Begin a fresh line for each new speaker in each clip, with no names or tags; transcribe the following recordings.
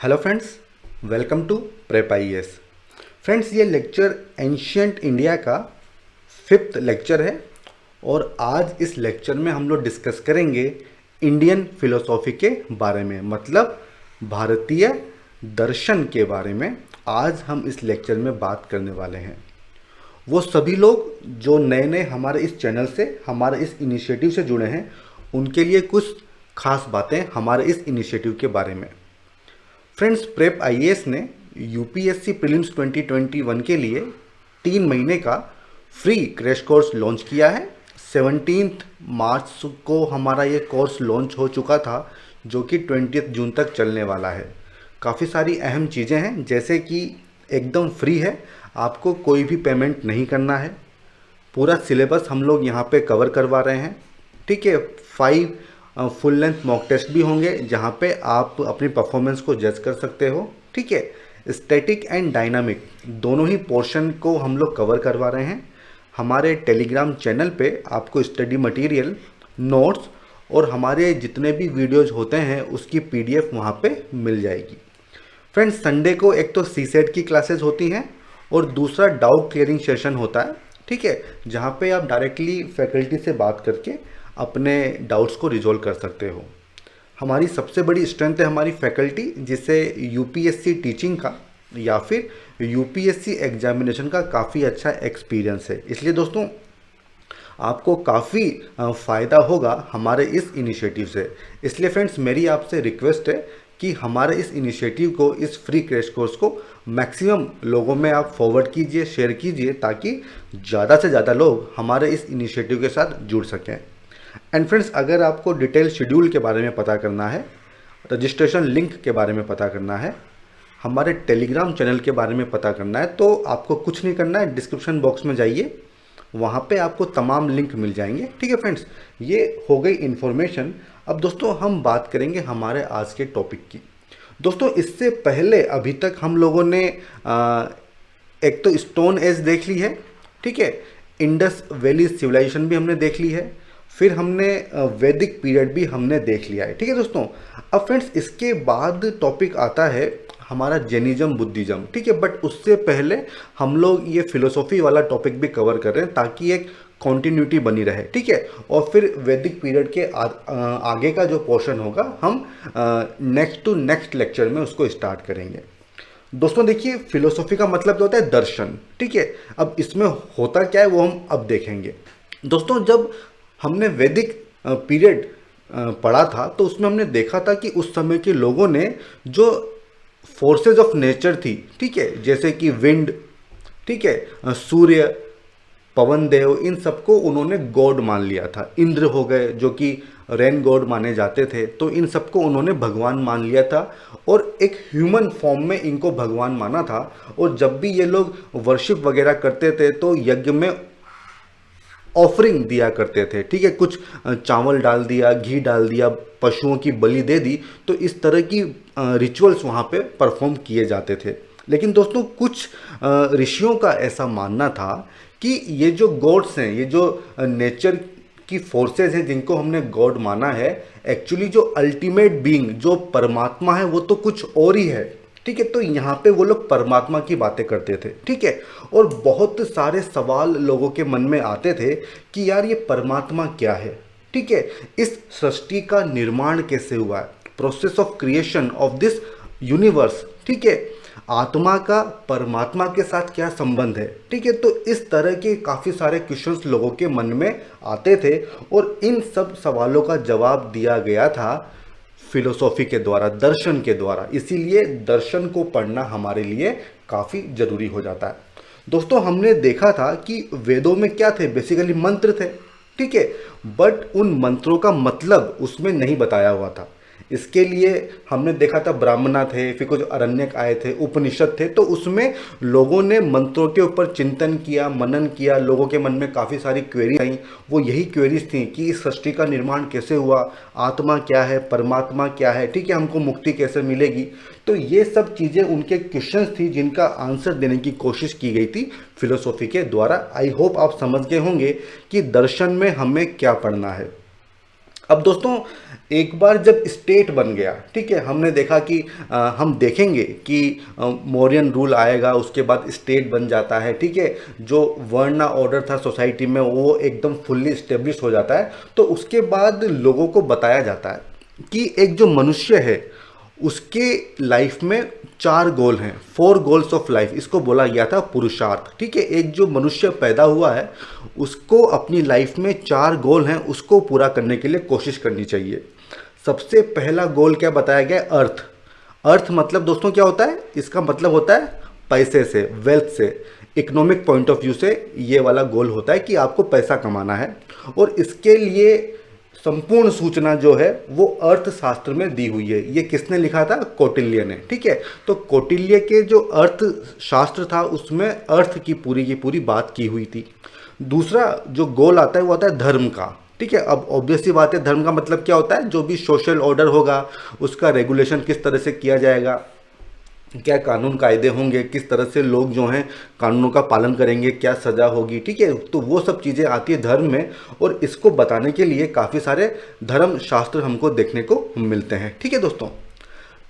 Hello friends, welcome to prep IAS. Friends, ये lecture ancient India का 5th lecture है और आज इस लेक्चर में हम लोग डिस्कस करेंगे इंडियन फिलोसॉफी के बारे में, मतलब भारतीय दर्शन के बारे में। आज हम इस लेक्चर में बात करने वाले हैं। वो सभी लोग जो नए नए हमारे इस चैनल से, हमारे इस इनिशिएटिव से जुड़े हैं, उनके लिए कुछ खास बातें हमारे इस इनिशिएटिव के बारे में। फ्रेंड्स, प्रेप आईएएस ने यूपीएससी प्रीलिम्स 2021 के लिए 3 महीने का फ्री क्रैश कोर्स लॉन्च किया है। 17 मार्च को हमारा ये कोर्स लॉन्च हो चुका था, जो कि 20 जून तक चलने वाला है। काफ़ी सारी अहम चीज़ें हैं, जैसे कि एकदम फ्री है, आपको कोई भी पेमेंट नहीं करना है। पूरा सिलेबस हम लोग यहाँ पे कवर करवा रहे हैं, ठीक है। 5 फुल लेंथ मॉक टेस्ट भी होंगे, जहाँ पे आप अपनी परफॉर्मेंस को जज कर सकते हो, ठीक है। स्टैटिक एंड डायनामिक दोनों ही पोर्शन को हम लोग कवर करवा रहे हैं। हमारे टेलीग्राम चैनल पे आपको स्टडी मटेरियल, नोट्स और हमारे जितने भी वीडियोज होते हैं उसकी पीडीएफ वहाँ पे मिल जाएगी। फ्रेंड्स, संडे को एक तो सीसेट की क्लासेस होती हैं और दूसरा डाउट क्लियरिंग सेशन होता है, ठीक है, जहाँ पे आप डायरेक्टली फैकल्टी से बात करके अपने डाउट्स को रिजॉल्व कर सकते हो। हमारी सबसे बड़ी स्ट्रेंथ है हमारी फैकल्टी, जिसे यूपीएससी टीचिंग का या फिर यूपीएससी एग्जामिनेशन का काफ़ी अच्छा एक्सपीरियंस है। इसलिए दोस्तों, आपको काफ़ी फ़ायदा होगा हमारे इस इनिशिएटिव से। इसलिए फ्रेंड्स, मेरी आपसे रिक्वेस्ट है कि हमारे इस इनिशिएटिव को, इस फ्री क्रैश कोर्स को मैक्सिमम लोगों में आप फॉरवर्ड कीजिए, शेयर कीजिए, ताकि ज़्यादा से ज़्यादा लोग हमारे इस इनिशिएटिव के साथ जुड़ सकें। एंड फ्रेंड्स, अगर आपको डिटेल शेड्यूल के बारे में पता करना है, रजिस्ट्रेशन लिंक के बारे में पता करना है, हमारे टेलीग्राम चैनल के बारे में पता करना है, तो आपको कुछ नहीं करना है, डिस्क्रिप्शन बॉक्स में जाइए, वहाँ पे आपको तमाम लिंक मिल जाएंगे, ठीक है फ्रेंड्स। ये हो गई इन्फॉर्मेशन। अब दोस्तों, हम बात करेंगे हमारे आज के टॉपिक की। दोस्तों, इससे पहले अभी तक हम लोगों ने एक तो स्टोन एज देख ली है, ठीक है, इंडस वैली सिविलाइजेशन भी हमने देख ली है, फिर हमने वैदिक पीरियड भी हमने देख लिया है, ठीक है दोस्तों। अब फ्रेंड्स, इसके बाद टॉपिक आता है हमारा जैनिज्म, बुद्धिज्म, ठीक है। बट उससे पहले हम लोग ये फिलोसॉफी वाला टॉपिक भी कवर कर रहे हैं, ताकि एक कॉन्टिन्यूटी बनी रहे, ठीक है। और फिर वैदिक पीरियड के आगे का जो पोर्शन होगा, हम नेक्स्ट टू नेक्स्ट लेक्चर में उसको स्टार्ट करेंगे। दोस्तों देखिए, फिलोसॉफी का मतलब क्या होता है? दर्शन, ठीक है। अब इसमें होता क्या है वो हम अब देखेंगे। दोस्तों, जब हमने वैदिक पीरियड पढ़ा था, तो उसमें हमने देखा था कि उस समय के लोगों ने जो फोर्सेस ऑफ नेचर थी, ठीक है, जैसे कि विंड, ठीक है, सूर्य, पवन देव, इन सबको उन्होंने गॉड मान लिया था। इंद्र हो गए, जो कि रेन गॉड माने जाते थे, तो इन सबको उन्होंने भगवान मान लिया था और एक ह्यूमन फॉर्म में इनको भगवान माना था। और जब भी ये लोग वर्शिप वगैरह करते थे, तो यज्ञ में ऑफरिंग दिया करते थे, ठीक है, कुछ चावल डाल दिया, घी डाल दिया, पशुओं की बलि दे दी, तो इस तरह की रिचुअल्स वहाँ पे परफॉर्म किए जाते थे। लेकिन दोस्तों, कुछ ऋषियों का ऐसा मानना था कि ये जो गॉड्स हैं, ये जो नेचर की फोर्सेस हैं जिनको हमने गॉड माना है, एक्चुअली जो अल्टीमेट बीइंग, जो परमात्मा है, वो तो कुछ और ही है, ठीक है। तो यहाँ पे वो लोग परमात्मा की बातें करते थे, ठीक है। और बहुत सारे सवाल लोगों के मन में आते थे कि यार, ये परमात्मा क्या है, ठीक है, इस सृष्टि का निर्माण कैसे हुआ है, process of creation of this universe, ठीक है, आत्मा का परमात्मा के साथ क्या संबंध है, ठीक है। तो इस तरह के काफ़ी सारे क्वेश्चंस लोगों के मन में आते थे और इन सब सवालों का जवाब दिया गया था फिलोसॉफी के द्वारा, दर्शन के द्वारा। इसीलिए दर्शन को पढ़ना हमारे लिए काफ़ी ज़रूरी हो जाता है। दोस्तों, हमने देखा था कि वेदों में क्या थे, बेसिकली मंत्र थे, ठीक है, बट उन मंत्रों का मतलब उसमें नहीं बताया हुआ था। इसके लिए हमने देखा था ब्राह्मणा थे, फिर कुछ अरण्यक आए थे, उपनिषद थे, तो उसमें लोगों ने मंत्रों के ऊपर चिंतन किया, मनन किया, लोगों के मन में काफ़ी सारी क्वेरी आई। वो यही क्वेरीज थी कि इस सृष्टि का निर्माण कैसे हुआ, आत्मा क्या है, परमात्मा क्या है, ठीक है, हमको मुक्ति कैसे मिलेगी। तो ये सब चीज़ें उनके क्वेश्चंस थी, जिनका आंसर देने की कोशिश की गई थी फिलोसॉफी के द्वारा। आई होप आप समझ गए होंगे कि दर्शन में हमें क्या पढ़ना है। अब दोस्तों, एक बार जब स्टेट बन गया, ठीक है, हमने देखा कि हम देखेंगे कि मौर्यन रूल आएगा, उसके बाद स्टेट बन जाता है, ठीक है, जो वर्ण ऑर्डर था सोसाइटी में वो एकदम फुल्ली स्टेब्लिश हो जाता है। तो उसके बाद लोगों को बताया जाता है कि एक जो मनुष्य है उसके लाइफ में 4 गोल हैं, 4 गोल्स ऑफ लाइफ, इसको बोला गया था पुरुषार्थ, ठीक है। एक जो मनुष्य पैदा हुआ है उसको अपनी लाइफ में 4 गोल हैं, उसको पूरा करने के लिए कोशिश करनी चाहिए। सबसे पहला गोल क्या बताया गया? अर्थ। अर्थ मतलब दोस्तों क्या होता है? इसका मतलब होता है पैसे से, वेल्थ से, इकोनॉमिक पॉइंट ऑफ व्यू से ये वाला गोल होता है कि आपको पैसा कमाना है। और इसके लिए संपूर्ण सूचना जो है वो अर्थशास्त्र में दी हुई है। ये किसने लिखा था? कौटिल्य ने, ठीक है। तो कौटिल्य के जो अर्थशास्त्र था उसमें अर्थ की पूरी बात की हुई थी। दूसरा जो गोल आता है वो आता है धर्म का, ठीक है। अब ऑब्वियस सी बात है, धर्म का मतलब क्या होता है? जो भी सोशल ऑर्डर होगा उसका रेगुलेशन किस तरह से किया जाएगा, क्या कानून कायदे होंगे, किस तरह से लोग जो हैं कानूनों का पालन करेंगे, क्या सज़ा होगी, ठीक है। तो वो सब चीज़ें आती है धर्म में, और इसको बताने के लिए काफ़ी सारे धर्म शास्त्र हमको देखने को मिलते हैं, ठीक है दोस्तों।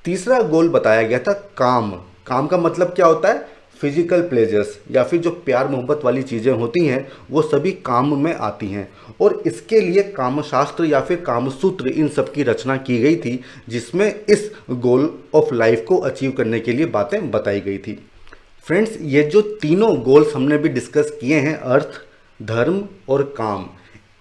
तीसरा गोल बताया गया था काम। काम का मतलब क्या होता है? फिजिकल प्लेजर्स, या फिर जो प्यार मोहब्बत वाली चीज़ें होती हैं वो सभी काम में आती हैं। और इसके लिए कामशास्त्र या फिर कामसूत्र इन सब की रचना की गई थी, जिसमें इस गोल ऑफ लाइफ को अचीव करने के लिए बातें बताई गई थी। फ्रेंड्स, ये जो तीनों गोल्स हमने भी डिस्कस किए हैं, अर्थ, धर्म और काम,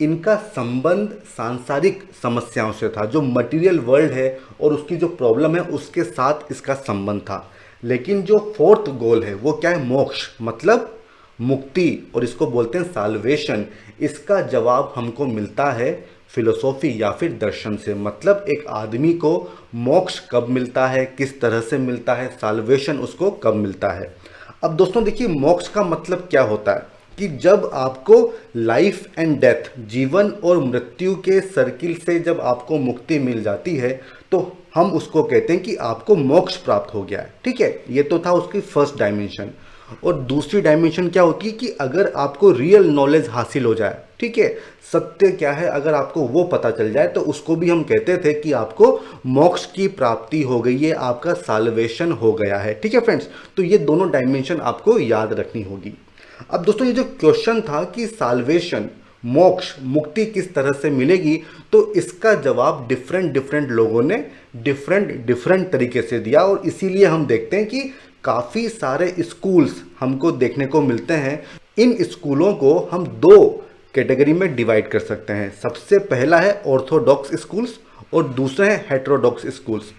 इनका संबंध सांसारिक समस्याओं से था। जो मटेरियल वर्ल्ड है और उसकी जो प्रॉब्लम है उसके साथ इसका संबंध था। लेकिन जो फोर्थ गोल है वो क्या है? मोक्ष, मतलब मुक्ति, और इसको बोलते हैं साल्वेशन। इसका जवाब हमको मिलता है फिलोसॉफी या फिर दर्शन से। मतलब एक आदमी को मोक्ष कब मिलता है, किस तरह से मिलता है, साल्वेशन उसको कब मिलता है। अब दोस्तों देखिए, मोक्ष का मतलब क्या होता है कि जब आपको लाइफ एंड डेथ, जीवन और मृत्यु के सर्किल से जब आपको मुक्ति मिल जाती है तो हम उसको कहते हैं कि आपको मोक्ष प्राप्त हो गया है, ठीक है। ये तो था उसकी फर्स्ट डायमेंशन। और दूसरी डायमेंशन क्या होती है कि अगर आपको रियल नॉलेज हासिल हो जाए, ठीक है, सत्य क्या है अगर आपको वो पता चल जाए, तो उसको भी हम कहते थे कि आपको मोक्ष की प्राप्ति हो गई है, आपका साल्वेशन हो गया है, ठीक है फ्रेंड्स। तो ये दोनों डायमेंशन आपको याद रखनी होगी। अब दोस्तों, ये जो क्वेश्चन था कि साल्वेशन, मोक्ष, मुक्ति किस तरह से मिलेगी, तो इसका जवाब डिफरेंट डिफरेंट लोगों ने डिफरेंट तरीके से दिया। और इसीलिए हम देखते हैं कि काफ़ी सारे स्कूल्स हमको देखने को मिलते हैं। इन स्कूलों को हम 2 कैटेगरी में डिवाइड कर सकते हैं। सबसे पहला है ऑर्थोडॉक्स स्कूल्स और दूसरा है हेटेरोडॉक्स स्कूल्स।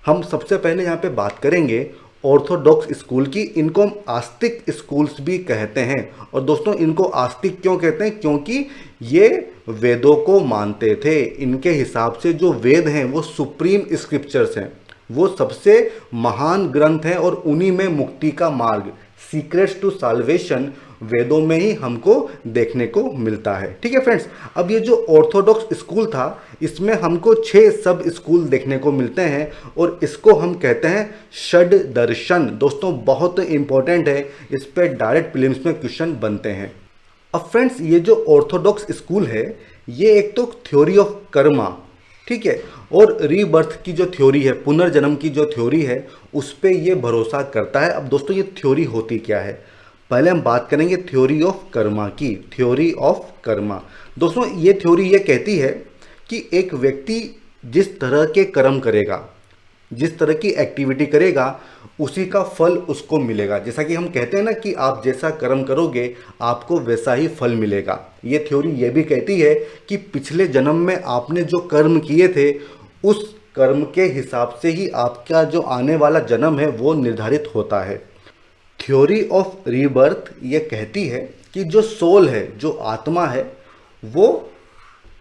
हम सबसे पहले यहाँ पे बात करेंगे ऑर्थोडॉक्स स्कूल की। इनको हम आस्तिक स्कूल्स भी कहते हैं। और दोस्तों, इनको आस्तिक क्यों कहते हैं? क्योंकि ये वेदों को मानते थे। इनके हिसाब से जो वेद हैं वो सुप्रीम स्क्रिप्चर्स हैं, वो सबसे महान ग्रंथ हैं, और उन्हीं में मुक्ति का मार्ग, सीक्रेट्स टू साल्वेशन, वेदों में ही हमको देखने को मिलता है, ठीक है फ्रेंड्स। अब ये जो ऑर्थोडॉक्स स्कूल था इसमें हमको 6 सब स्कूल देखने को मिलते हैं, और इसको हम कहते हैं षड दर्शन। दोस्तों बहुत इंपॉर्टेंट है, इस पर डायरेक्ट प्रीलिम्स में क्वेश्चन बनते हैं। अब फ्रेंड्स, ये जो ऑर्थोडॉक्स स्कूल है ये एक तो थ्योरी ऑफ कर्मा, ठीक है, और रीबर्थ की जो थ्योरी है, पुनर्जन्म की जो थ्योरी है, उस पर ये भरोसा करता है। अब दोस्तों, ये थ्योरी होती क्या है? पहले हम बात करेंगे थ्योरी ऑफ कर्मा की। थ्योरी ऑफ कर्मा, दोस्तों ये थ्योरी ये कहती है कि एक व्यक्ति जिस तरह के कर्म करेगा, जिस तरह की एक्टिविटी करेगा, उसी का फल उसको मिलेगा। जैसा कि हम कहते हैं ना कि आप जैसा कर्म करोगे आपको वैसा ही फल मिलेगा। ये थ्योरी ये भी कहती है कि पिछले जन्म में आपने जो कर्म किए थे उस कर्म के हिसाब से ही आपका जो आने वाला जन्म है वो निर्धारित होता है। थ्योरी ऑफ रीबर्थ ये कहती है कि जो सोल है, जो आत्मा है, वो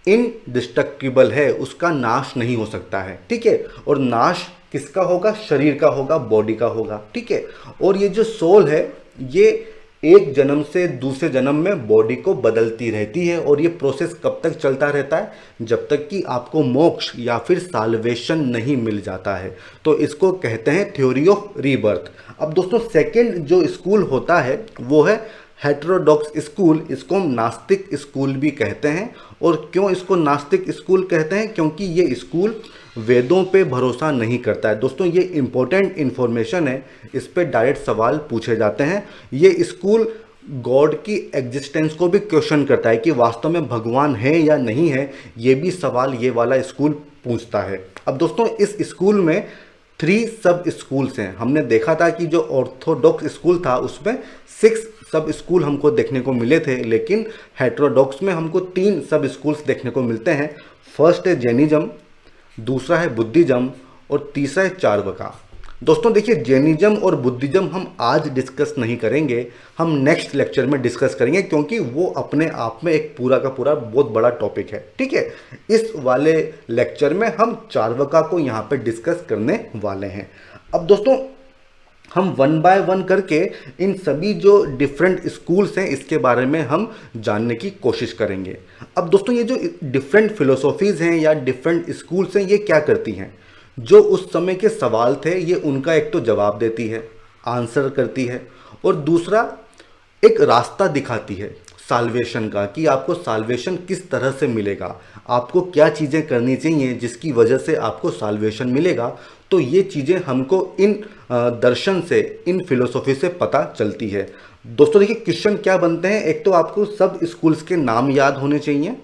इनडिस्ट्रक्टिबल है, उसका नाश नहीं हो सकता है, ठीक है। और नाश किसका होगा? शरीर का होगा, बॉडी का होगा, ठीक है। और ये जो सोल है ये एक जन्म से दूसरे जन्म में बॉडी को बदलती रहती है, और ये प्रोसेस कब तक चलता रहता है? जब तक कि आपको मोक्ष या फिर साल्वेशन नहीं मिल जाता है। तो इसको कहते हैं थ्योरी ऑफ रीबर्थ। अब दोस्तों, सेकंड जो स्कूल होता है वो है हेटेरोडॉक्स स्कूल, इसको हम नास्तिक स्कूल भी कहते हैं। और क्यों इसको नास्तिक स्कूल कहते हैं? क्योंकि ये स्कूल वेदों पे भरोसा नहीं करता है। दोस्तों ये इंपॉर्टेंट इन्फॉर्मेशन है, इस पे डायरेक्ट सवाल पूछे जाते हैं। ये स्कूल गॉड की एग्जिस्टेंस को भी क्वेश्चन करता है कि वास्तव में भगवान है या नहीं है, ये भी सवाल ये वाला स्कूल पूछता है। अब दोस्तों इस स्कूल में 3 सब स्कूल्स हैं। हमने देखा था कि जो ऑर्थोडॉक्स स्कूल था उसमें 6 सब स्कूल हमको देखने को मिले थे, लेकिन हेटेरोडॉक्स में हमको 3 सब स्कूल्स देखने को मिलते हैं। फर्स्ट है जैनिज्म, दूसरा है बुद्धिज्म और तीसरा है चार्वाका। दोस्तों देखिए, जैनिज्म और बुद्धिज्म हम आज डिस्कस नहीं करेंगे, हम नेक्स्ट लेक्चर में डिस्कस करेंगे, क्योंकि वो अपने आप में एक पूरा का पूरा बहुत बड़ा टॉपिक है। ठीक है, इस वाले लेक्चर में हम चार्वाका को यहाँ पे डिस्कस करने वाले हैं। अब दोस्तों हम 1 बाय 1 करके इन सभी जो डिफरेंट स्कूल्स हैं इसके बारे में हम जानने की कोशिश करेंगे। अब दोस्तों ये जो डिफरेंट फिलोसॉफीज़ हैं या डिफरेंट स्कूल्स हैं, ये क्या करती हैं? जो उस समय के सवाल थे ये उनका एक तो जवाब देती है, आंसर करती है, और दूसरा एक रास्ता दिखाती है साल्वेशन का, कि आपको साल्वेशन किस तरह से मिलेगा, आपको क्या चीज़ें करनी चाहिए जिसकी वजह से आपको साल्वेशन मिलेगा। तो ये चीज़ें हमको इन दर्शन से, इन फिलोसॉफी से पता चलती है। दोस्तों देखिए, क्वेश्चन क्या बनते हैं? एक तो आपको सब स्कूल्स के नाम याद होने चाहिए,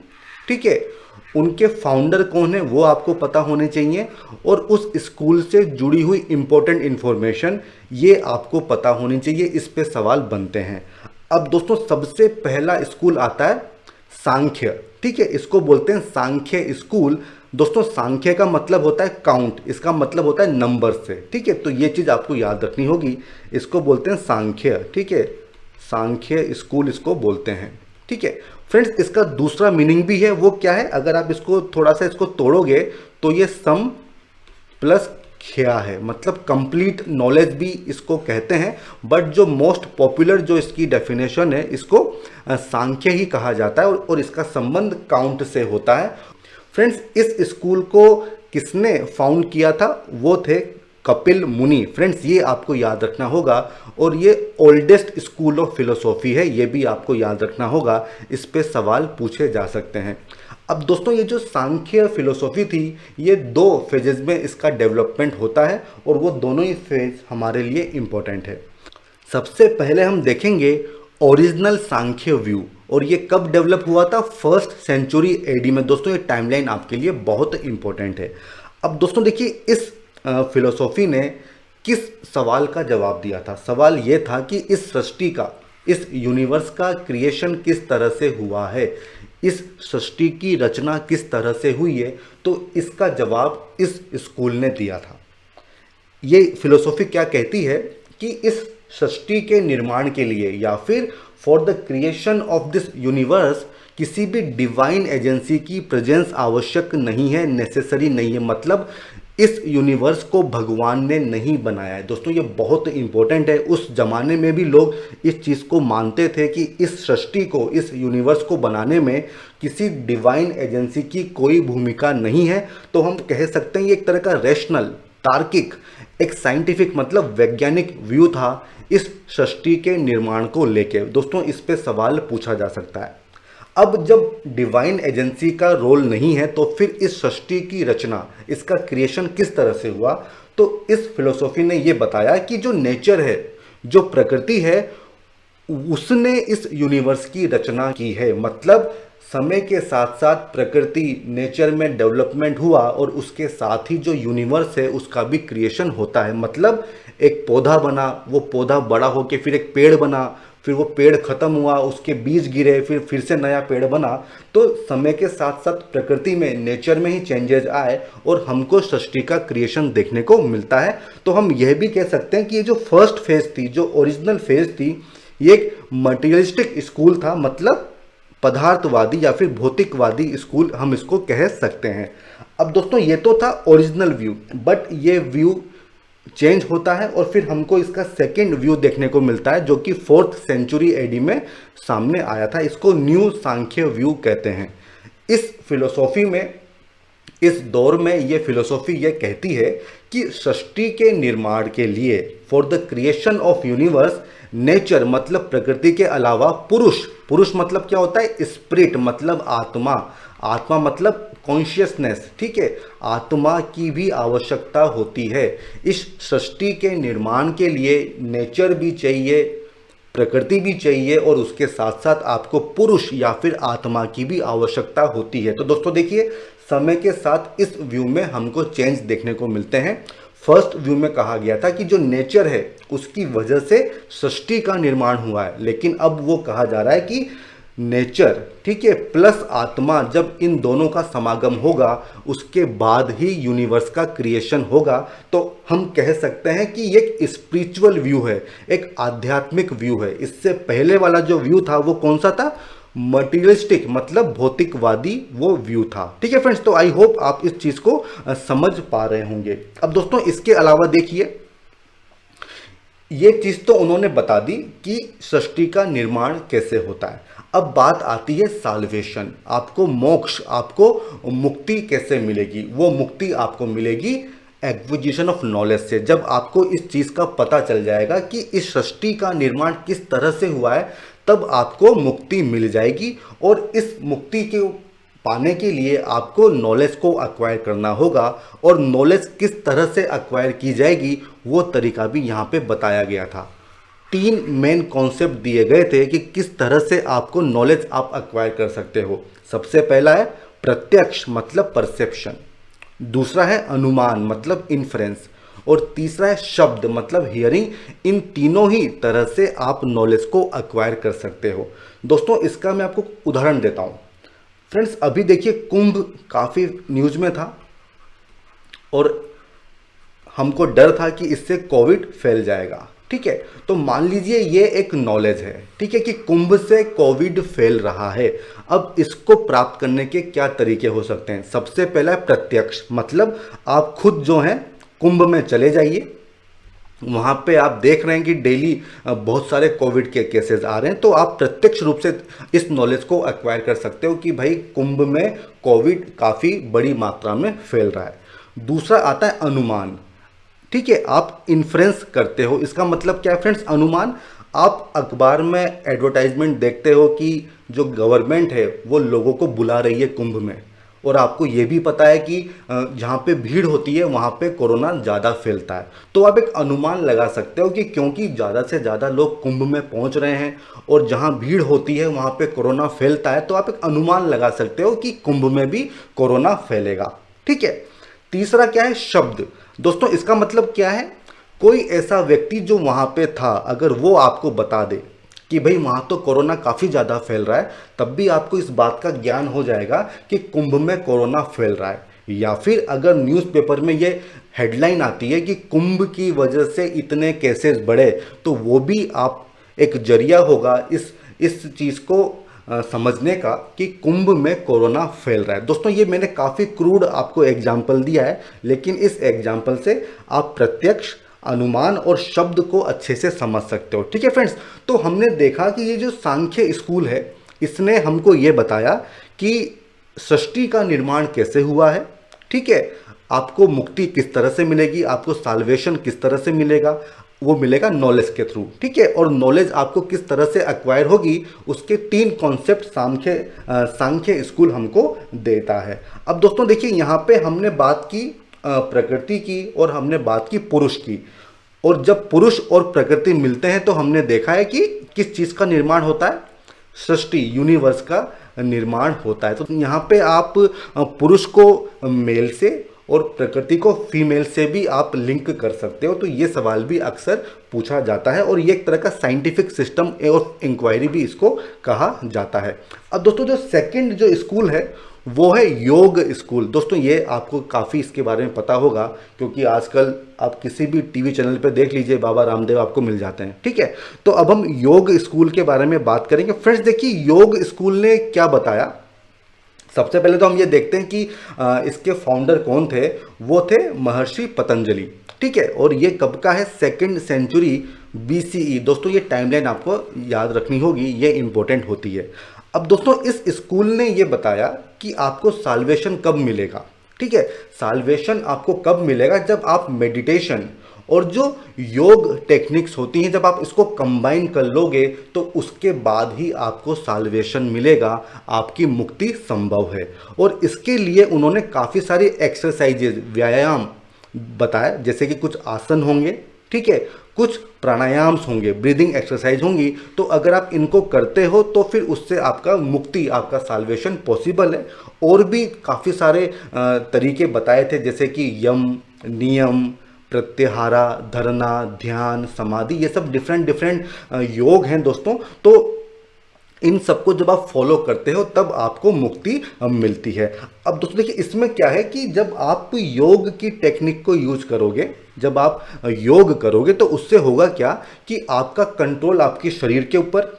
ठीक है, उनके फाउंडर कौन है वो आपको पता होने चाहिए, और उस स्कूल से जुड़ी हुई इंपॉर्टेंट इन्फॉर्मेशन ये आपको पता होनी चाहिए। इस पे सवाल बनते हैं। अब दोस्तों सबसे पहला स्कूल आता है सांख्य, ठीक है, इसको बोलते हैं सांख्य स्कूल। दोस्तों सांख्य का मतलब होता है काउंट, इसका मतलब होता है नंबर से, ठीक है, तो ये चीज़ आपको याद रखनी होगी। इसको बोलते हैं सांख्य, ठीक है, सांख्य स्कूल इसको बोलते हैं। ठीक है फ्रेंड्स, इसका दूसरा मीनिंग भी है, वो क्या है? अगर आप इसको थोड़ा सा इसको तोड़ोगे तो ये सम प्लस ख्या है, मतलब कंप्लीट नॉलेज भी इसको कहते हैं, बट जो मोस्ट पॉपुलर जो इसकी डेफिनेशन है इसको सांख्य ही कहा जाता है, और इसका संबंध काउंट से होता है। फ्रेंड्स, इस स्कूल को किसने फाउंड किया था? वो थे कपिल मुनि। फ्रेंड्स ये आपको याद रखना होगा, और ये ओल्डेस्ट स्कूल ऑफ फिलोसॉफी है, ये भी आपको याद रखना होगा, इस पे सवाल पूछे जा सकते हैं। अब दोस्तों ये जो सांख्य फिलोसॉफी थी, ये 2 फेजेस में इसका डेवलपमेंट होता है, और वो दोनों ही फेज हमारे लिए इम्पोर्टेंट है। सबसे पहले हम देखेंगे ओरिजिनल सांख्य व्यू, और ये कब डेवलप हुआ था? 1st सेंचुरी एडी में। दोस्तों ये टाइमलाइन आपके लिए बहुत इंपॉर्टेंट है। अब दोस्तों देखिए, इस फिलोसॉफी ने किस सवाल का जवाब दिया था? सवाल ये था कि इस सृष्टि का, इस यूनिवर्स का क्रिएशन किस तरह से हुआ है, इस सृष्टि की रचना किस तरह से हुई है। तो इसका जवाब इस स्कूल ने दिया था। ये फिलोसॉफी क्या कहती है कि इस सृष्टि के निर्माण के लिए या फिर for the creation of this universe किसी भी डिवाइन एजेंसी की प्रेजेंस आवश्यक नहीं है, नेसेसरी नहीं है। मतलब इस यूनिवर्स को भगवान ने नहीं बनाया है। दोस्तों ये बहुत इंपॉर्टेंट है। उस जमाने में भी लोग इस चीज़ को मानते थे कि इस सृष्टि को, इस यूनिवर्स को बनाने में किसी डिवाइन एजेंसी की कोई भूमिका नहीं है। तो हम कह सकते हैं ये एक तरह का रैशनल, तार्किक, एक साइंटिफिक मतलब वैज्ञानिक व्यू था इस सृष्टि के निर्माण को लेके। दोस्तों इस पे सवाल पूछा जा सकता है। अब जब डिवाइन एजेंसी का रोल नहीं है तो फिर इस सृष्टि की रचना, इसका क्रिएशन किस तरह से हुआ? तो इस फिलोसॉफी ने ये बताया कि जो नेचर है, जो प्रकृति है, उसने इस यूनिवर्स की रचना की है। मतलब समय के साथ साथ प्रकृति, नेचर में डेवलपमेंट हुआ और उसके साथ ही जो यूनिवर्स है उसका भी क्रिएशन होता है। मतलब एक पौधा बना, वो पौधा बड़ा होके फिर एक पेड़ बना, फिर वो पेड़ खत्म हुआ, उसके बीज गिरे, फिर से नया पेड़ बना। तो समय के साथ साथ प्रकृति में, नेचर में ही चेंजेस आए और हमको सृष्टि का क्रिएशन देखने को मिलता है। तो हम यह भी कह सकते हैं कि ये जो फर्स्ट फेज थी, जो ओरिजिनल फेज थी, ये एक मटीरियलिस्टिक स्कूल था, मतलब पदार्थवादी या फिर भौतिकवादी स्कूल हम इसको कह सकते हैं। अब दोस्तों ये तो था ओरिजिनल व्यू, बट ये व्यू चेंज होता है और फिर हमको इसका सेकंड व्यू देखने को मिलता है जो कि 4th सेंचुरी एडी में सामने आया था। इसको न्यू सांख्य व्यू कहते हैं। इस फिलोसॉफी में, इस दौर में ये फिलोसॉफी ये कहती है कि सृष्टि के निर्माण के लिए, for the creation of universe, nature मतलब प्रकृति के अलावा पुरुष, पुरुष मतलब क्या होता है, स्पिरिट मतलब आत्मा, आत्मा मतलब कॉन्शियसनेस, ठीक है, आत्मा की भी आवश्यकता होती है। इस सृष्टि के निर्माण के लिए नेचर भी चाहिए, प्रकृति भी चाहिए और उसके साथ साथ आपको पुरुष या फिर आत्मा की भी आवश्यकता होती है। तो दोस्तों देखिए, समय के साथ इस व्यू में हमको चेंज देखने को मिलते हैं। फर्स्ट व्यू में कहा गया था कि जो नेचर है उसकी वजह से सृष्टि का निर्माण हुआ है, लेकिन अब वो कहा जा रहा है कि नेचर, ठीक है, प्लस आत्मा, जब इन दोनों का समागम होगा उसके बाद ही यूनिवर्स का क्रिएशन होगा। तो हम कह सकते हैं कि ये एक स्पिरिचुअल व्यू है, एक आध्यात्मिक व्यू है। इससे पहले वाला जो व्यू था वो कौन सा था, मटीरियलिस्टिक मतलब भौतिकवादी वो व्यू था। ठीक है फ्रेंड्स, तो आई होप आप इस चीज को समझ पा रहे होंगे। अब दोस्तों इसके अलावा देखिए, ये चीज तो उन्होंने बता दी कि सृष्टि का निर्माण कैसे होता है। अब बात आती है साल्वेशन, आपको मोक्ष, आपको मुक्ति कैसे मिलेगी। वो मुक्ति आपको मिलेगी एक्विजिशन ऑफ नॉलेज से। जब आपको इस चीज का पता चल जाएगा कि इस सृष्टि का निर्माण किस तरह से हुआ है, तब आपको मुक्ति मिल जाएगी। और इस मुक्ति के पाने के लिए आपको नॉलेज को अक्वायर करना होगा, और नॉलेज किस तरह से अक्वायर की जाएगी वो तरीका भी यहाँ पे बताया गया था। 3 मेन कॉन्सेप्ट दिए गए थे कि किस तरह से आपको नॉलेज आप अक्वायर कर सकते हो। सबसे पहला है प्रत्यक्ष मतलब परसेप्शन, दूसरा है अनुमान मतलब इन्फ्रेंस, और तीसरा है शब्द मतलब हियरिंग। इन तीनों ही तरह से आप नॉलेज को अक्वायर कर सकते हो। दोस्तों इसका मैं आपको उदाहरण देता हूँ। फ्रेंड्स अभी देखिए, कुंभ काफ़ी न्यूज़ में था और हमको डर था कि इससे कोविड फैल जाएगा, ठीक है। तो मान लीजिए ये एक नॉलेज है, ठीक है, कि कुंभ से कोविड फैल रहा है। अब इसको प्राप्त करने के क्या तरीके हो सकते हैं। सबसे पहला है प्रत्यक्ष, मतलब आप खुद जो हैं कुंभ में चले जाइए, वहाँ पे आप देख रहे हैं कि डेली बहुत सारे कोविड के केसेस आ रहे हैं, तो आप प्रत्यक्ष रूप से इस नॉलेज को एक्वायर कर सकते हो कि भाई कुंभ में कोविड काफ़ी बड़ी मात्रा में फैल रहा है। दूसरा आता है अनुमान, ठीक है, आप इन्फ्रेंस करते हो। इसका मतलब क्या है फ्रेंड्स, अनुमान, आप अखबार में एडवर्टाइजमेंट देखते हो कि जो गवर्नमेंट है वो लोगों को बुला रही है कुंभ में, और आपको ये भी पता है कि जहाँ पे भीड़ होती है वहाँ पे कोरोना ज़्यादा फैलता है। तो आप एक अनुमान लगा सकते हो कि क्योंकि ज़्यादा से ज़्यादा लोग कुंभ में पहुँच रहे हैं और जहाँ भीड़ होती है वहाँ पे कोरोना फैलता है, तो आप एक अनुमान लगा सकते हो कि कुंभ में भी कोरोना फैलेगा, ठीक है। तीसरा क्या है, शब्द। दोस्तों इसका मतलब क्या है, कोई ऐसा व्यक्ति जो वहाँ पे था, अगर वो आपको बता दे कि भाई वहाँ तो कोरोना काफ़ी ज़्यादा फैल रहा है, तब भी आपको इस बात का ज्ञान हो जाएगा कि कुंभ में कोरोना फैल रहा है। या फिर अगर न्यूज़पेपर में ये हेडलाइन आती है कि कुंभ की वजह से इतने केसेस बढ़े, तो वो भी आप एक जरिया होगा इस चीज़ को समझने का कि कुंभ में कोरोना फैल रहा है। दोस्तों ये मैंने काफ़ी क्रूड आपको एग्जाम्पल दिया है, लेकिन इस एग्जाम्पल से आप प्रत्यक्ष, अनुमान और शब्द को अच्छे से समझ सकते हो, ठीक है फ्रेंड्स। तो हमने देखा कि ये जो सांख्य स्कूल है इसने हमको ये बताया कि सृष्टि का निर्माण कैसे हुआ है, ठीक है, आपको मुक्ति किस तरह से मिलेगी, आपको साल्वेशन किस तरह से मिलेगा, वो मिलेगा नॉलेज के थ्रू, ठीक है। और नॉलेज आपको किस तरह से एक्वायर होगी, उसके 3 कॉन्सेप्ट सांख्य स्कूल हमको देता है। अब दोस्तों देखिए, यहाँ पे हमने बात की प्रकृति की और हमने बात की पुरुष की, और जब पुरुष और प्रकृति मिलते हैं तो हमने देखा है कि किस चीज़ का निर्माण होता है, सृष्टि, यूनिवर्स का निर्माण होता है। तो यहाँ पे आप पुरुष को मेल से और प्रकृति को फीमेल से भी आप लिंक कर सकते हो। तो ये सवाल भी अक्सर पूछा जाता है और ये एक तरह का साइंटिफिक सिस्टम और इंक्वायरी भी इसको कहा जाता है। अब दोस्तों जो सेकंड जो स्कूल है वो है योग स्कूल। दोस्तों ये आपको काफ़ी इसके बारे में पता होगा, क्योंकि आजकल आप किसी भी टीवी चैनल पे देख लीजिए, बाबा रामदेव आपको मिल जाते हैं, ठीक है। तो अब हम योग स्कूल के बारे में बात करेंगे। फ्रेंड्स देखिए, योग स्कूल ने क्या बताया। सबसे पहले तो हम ये देखते हैं कि इसके फाउंडर कौन थे। वो थे महर्षि पतंजलि, ठीक है, और ये कब का है, 2nd सेंचुरी BCE। दोस्तों ये टाइमलाइन आपको याद रखनी होगी, ये इंपॉर्टेंट होती है। अब दोस्तों इस स्कूल ने ये बताया कि आपको साल्वेशन कब मिलेगा, ठीक है। साल्वेशन आपको कब मिलेगा, जब आप मेडिटेशन और जो योग टेक्निक्स होती हैं जब आप इसको कंबाइन कर लोगे तो उसके बाद ही आपको साल्वेशन मिलेगा, आपकी मुक्ति संभव है। और इसके लिए उन्होंने काफ़ी सारी एक्सरसाइजेज, व्यायाम बताया, जैसे कि कुछ आसन होंगे, ठीक है, कुछ प्राणायाम्स होंगे, ब्रीदिंग एक्सरसाइज होंगी। तो अगर आप इनको करते हो तो फिर उससे आपका मुक्ति, आपका साल्वेशन पॉसिबल है। और भी काफ़ी सारे तरीके बताए थे, जैसे कि यम, नियम, प्रत्याहारा, धरना, ध्यान, समाधि, ये सब डिफरेंट डिफरेंट योग हैं दोस्तों। तो इन सबको जब आप फॉलो करते हो तब आपको मुक्ति मिलती है। अब दोस्तों देखिए, इसमें क्या है कि जब आप योग की टेक्निक को यूज करोगे, जब आप योग करोगे तो उससे होगा क्या कि आपका कंट्रोल आपके शरीर के ऊपर,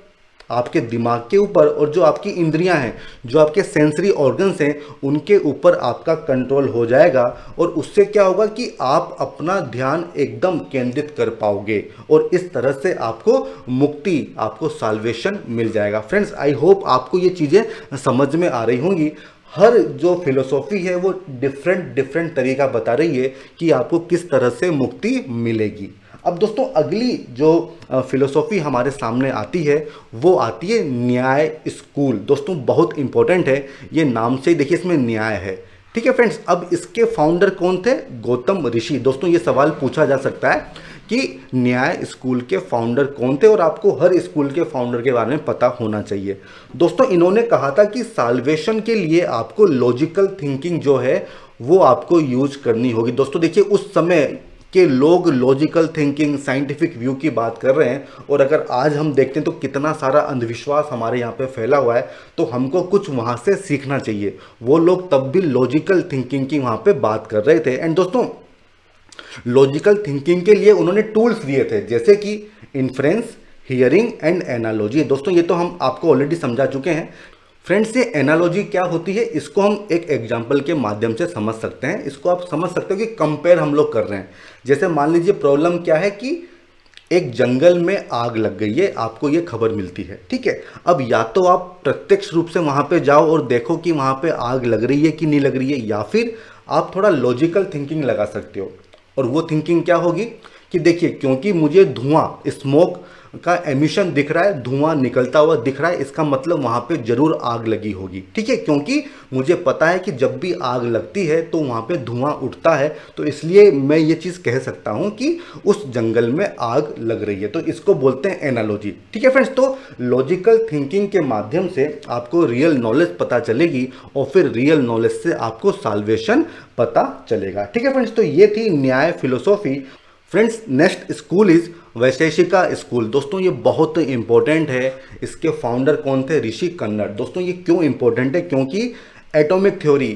आपके दिमाग के ऊपर और जो आपकी इंद्रियां हैं, जो आपके सेंसरी ऑर्गन्स हैं, उनके ऊपर आपका कंट्रोल हो जाएगा। और उससे क्या होगा कि आप अपना ध्यान एकदम केंद्रित कर पाओगे और इस तरह से आपको मुक्ति, आपको साल्वेशन मिल जाएगा। फ्रेंड्स, आई होप आपको ये चीज़ें समझ में आ रही होंगी। हर जो फिलोसॉफी है वो डिफरेंट डिफरेंट तरीका बता रही है कि आपको किस तरह से मुक्ति मिलेगी। अब दोस्तों अगली जो फिलोसॉफी हमारे सामने आती है वो आती है न्याय स्कूल। दोस्तों बहुत इंपॉर्टेंट है, ये नाम से ही देखिए इसमें न्याय है, ठीक है फ्रेंड्स। अब इसके फाउंडर कौन थे? गौतम ऋषि। दोस्तों ये सवाल पूछा जा सकता है कि न्याय स्कूल के फाउंडर कौन थे, और आपको हर स्कूल के फाउंडर के बारे में पता होना चाहिए। दोस्तों इन्होंने कहा था कि साल्वेशन के लिए आपको लॉजिकल थिंकिंग जो है वो आपको यूज करनी होगी। दोस्तों देखिए, उस समय कि लोग लॉजिकल थिंकिंग, साइंटिफिक व्यू की बात कर रहे हैं, और अगर आज हम देखते हैं तो कितना सारा अंधविश्वास हमारे यहाँ पे फैला हुआ है, तो हमको कुछ वहाँ से सीखना चाहिए। वो लोग तब भी लॉजिकल थिंकिंग की वहाँ पे बात कर रहे थे। एंड दोस्तों लॉजिकल थिंकिंग के लिए उन्होंने टूल्स दिए थे, जैसे कि इन्फ्रेंस, हियरिंग एंड एनालॉजी। दोस्तों ये तो हम आपको ऑलरेडी समझा चुके हैं। फ्रेंड्स, ये एनालॉजी क्या होती है इसको हम एक एग्जाम्पल के माध्यम से समझ सकते हैं। इसको आप समझ सकते हो कि कंपेयर हम लोग कर रहे हैं। जैसे मान लीजिए प्रॉब्लम क्या है कि एक जंगल में आग लग गई है, आपको ये खबर मिलती है, ठीक है। अब या तो आप प्रत्यक्ष रूप से वहाँ पे जाओ और देखो कि वहाँ पे आग लग रही है कि नहीं लग रही है, या फिर आप थोड़ा लॉजिकल थिंकिंग लगा सकते हो। और वो थिंकिंग क्या होगी कि देखिए, क्योंकि मुझे धुआं, स्मोक का एमिशन दिख रहा है, धुआं निकलता हुआ दिख रहा है, इसका मतलब वहां पे जरूर आग लगी होगी, ठीक है। क्योंकि मुझे पता है कि जब भी आग लगती है तो वहां पे धुआं उठता है, तो इसलिए मैं ये चीज कह सकता हूं कि उस जंगल में आग लग रही है। तो इसको बोलते हैं एनालॉजी, ठीक है फ्रेंड्स। तो लॉजिकल थिंकिंग के माध्यम से आपको रियल नॉलेज पता चलेगी और फिर रियल नॉलेज से आपको साल्वेशन पता चलेगा, ठीक है फ्रेंड्स। तो ये थी न्याय philosophy. Friends, next school is Vaisheshika school. दोस्तों ये बहुत इंपॉर्टेंट है। इसके फाउंडर कौन थे? ऋषि कन्नड़। दोस्तों ये क्यों इंपॉर्टेंट है? क्योंकि एटॉमिक थ्योरी,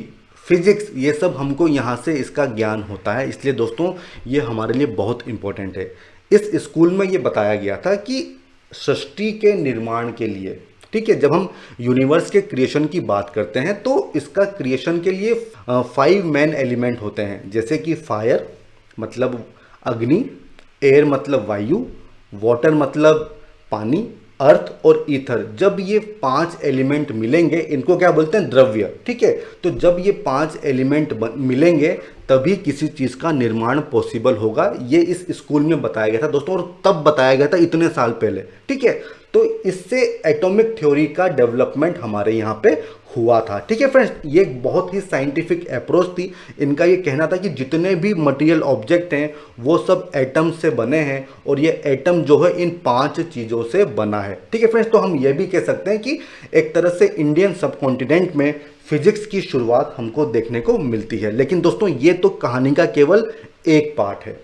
फिजिक्स, ये सब हमको यहाँ से इसका ज्ञान होता है, इसलिए दोस्तों ये हमारे लिए बहुत इंपॉर्टेंट है। इस स्कूल में ये बताया गया था कि सृष्टि के निर्माण के लिए, ठीक है, जब हम यूनिवर्स के क्रिएशन की बात करते हैं तो इसका क्रिएशन के लिए 5 मेन एलिमेंट होते हैं, जैसे कि फायर मतलब अग्नि, एयर मतलब वायु, वाटर मतलब पानी, अर्थ और ईथर। जब ये 5 एलिमेंट मिलेंगे, इनको क्या बोलते हैं? द्रव्य, ठीक है। तो जब ये 5 एलिमेंट मिलेंगे तभी किसी चीज़ का निर्माण पॉसिबल होगा। ये इस स्कूल में बताया गया था दोस्तों, और तब बताया गया था इतने साल पहले, ठीक है। तो इससे एटॉमिक थ्योरी का डेवलपमेंट हमारे यहाँ पे हुआ था, ठीक है फ्रेंड्स। ये एक बहुत ही साइंटिफिक अप्रोच थी। इनका ये कहना था कि जितने भी मटेरियल ऑब्जेक्ट हैं वो सब एटम से बने हैं, और ये एटम जो है इन 5 चीज़ों से बना है, ठीक है फ्रेंड्स। तो हम ये भी कह सकते हैं कि एक तरह से इंडियन सबकॉन्टिनेंट में फिजिक्स की शुरुआत हमको देखने को मिलती है। लेकिन दोस्तों ये तो कहानी का केवल एक पार्ट है।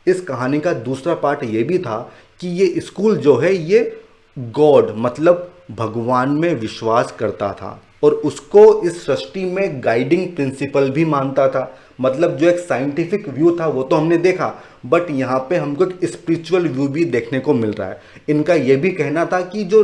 इस कहानी का दूसरा पार्ट ये भी था कि ये स्कूल जो है ये गॉड मतलब भगवान में विश्वास करता था, और उसको इस सृष्टि में गाइडिंग प्रिंसिपल भी मानता था। मतलब जो एक साइंटिफिक व्यू था वो तो हमने देखा, बट यहाँ पे हमको एक स्पिरिचुअल व्यू भी देखने को मिल रहा है। इनका ये भी कहना था कि जो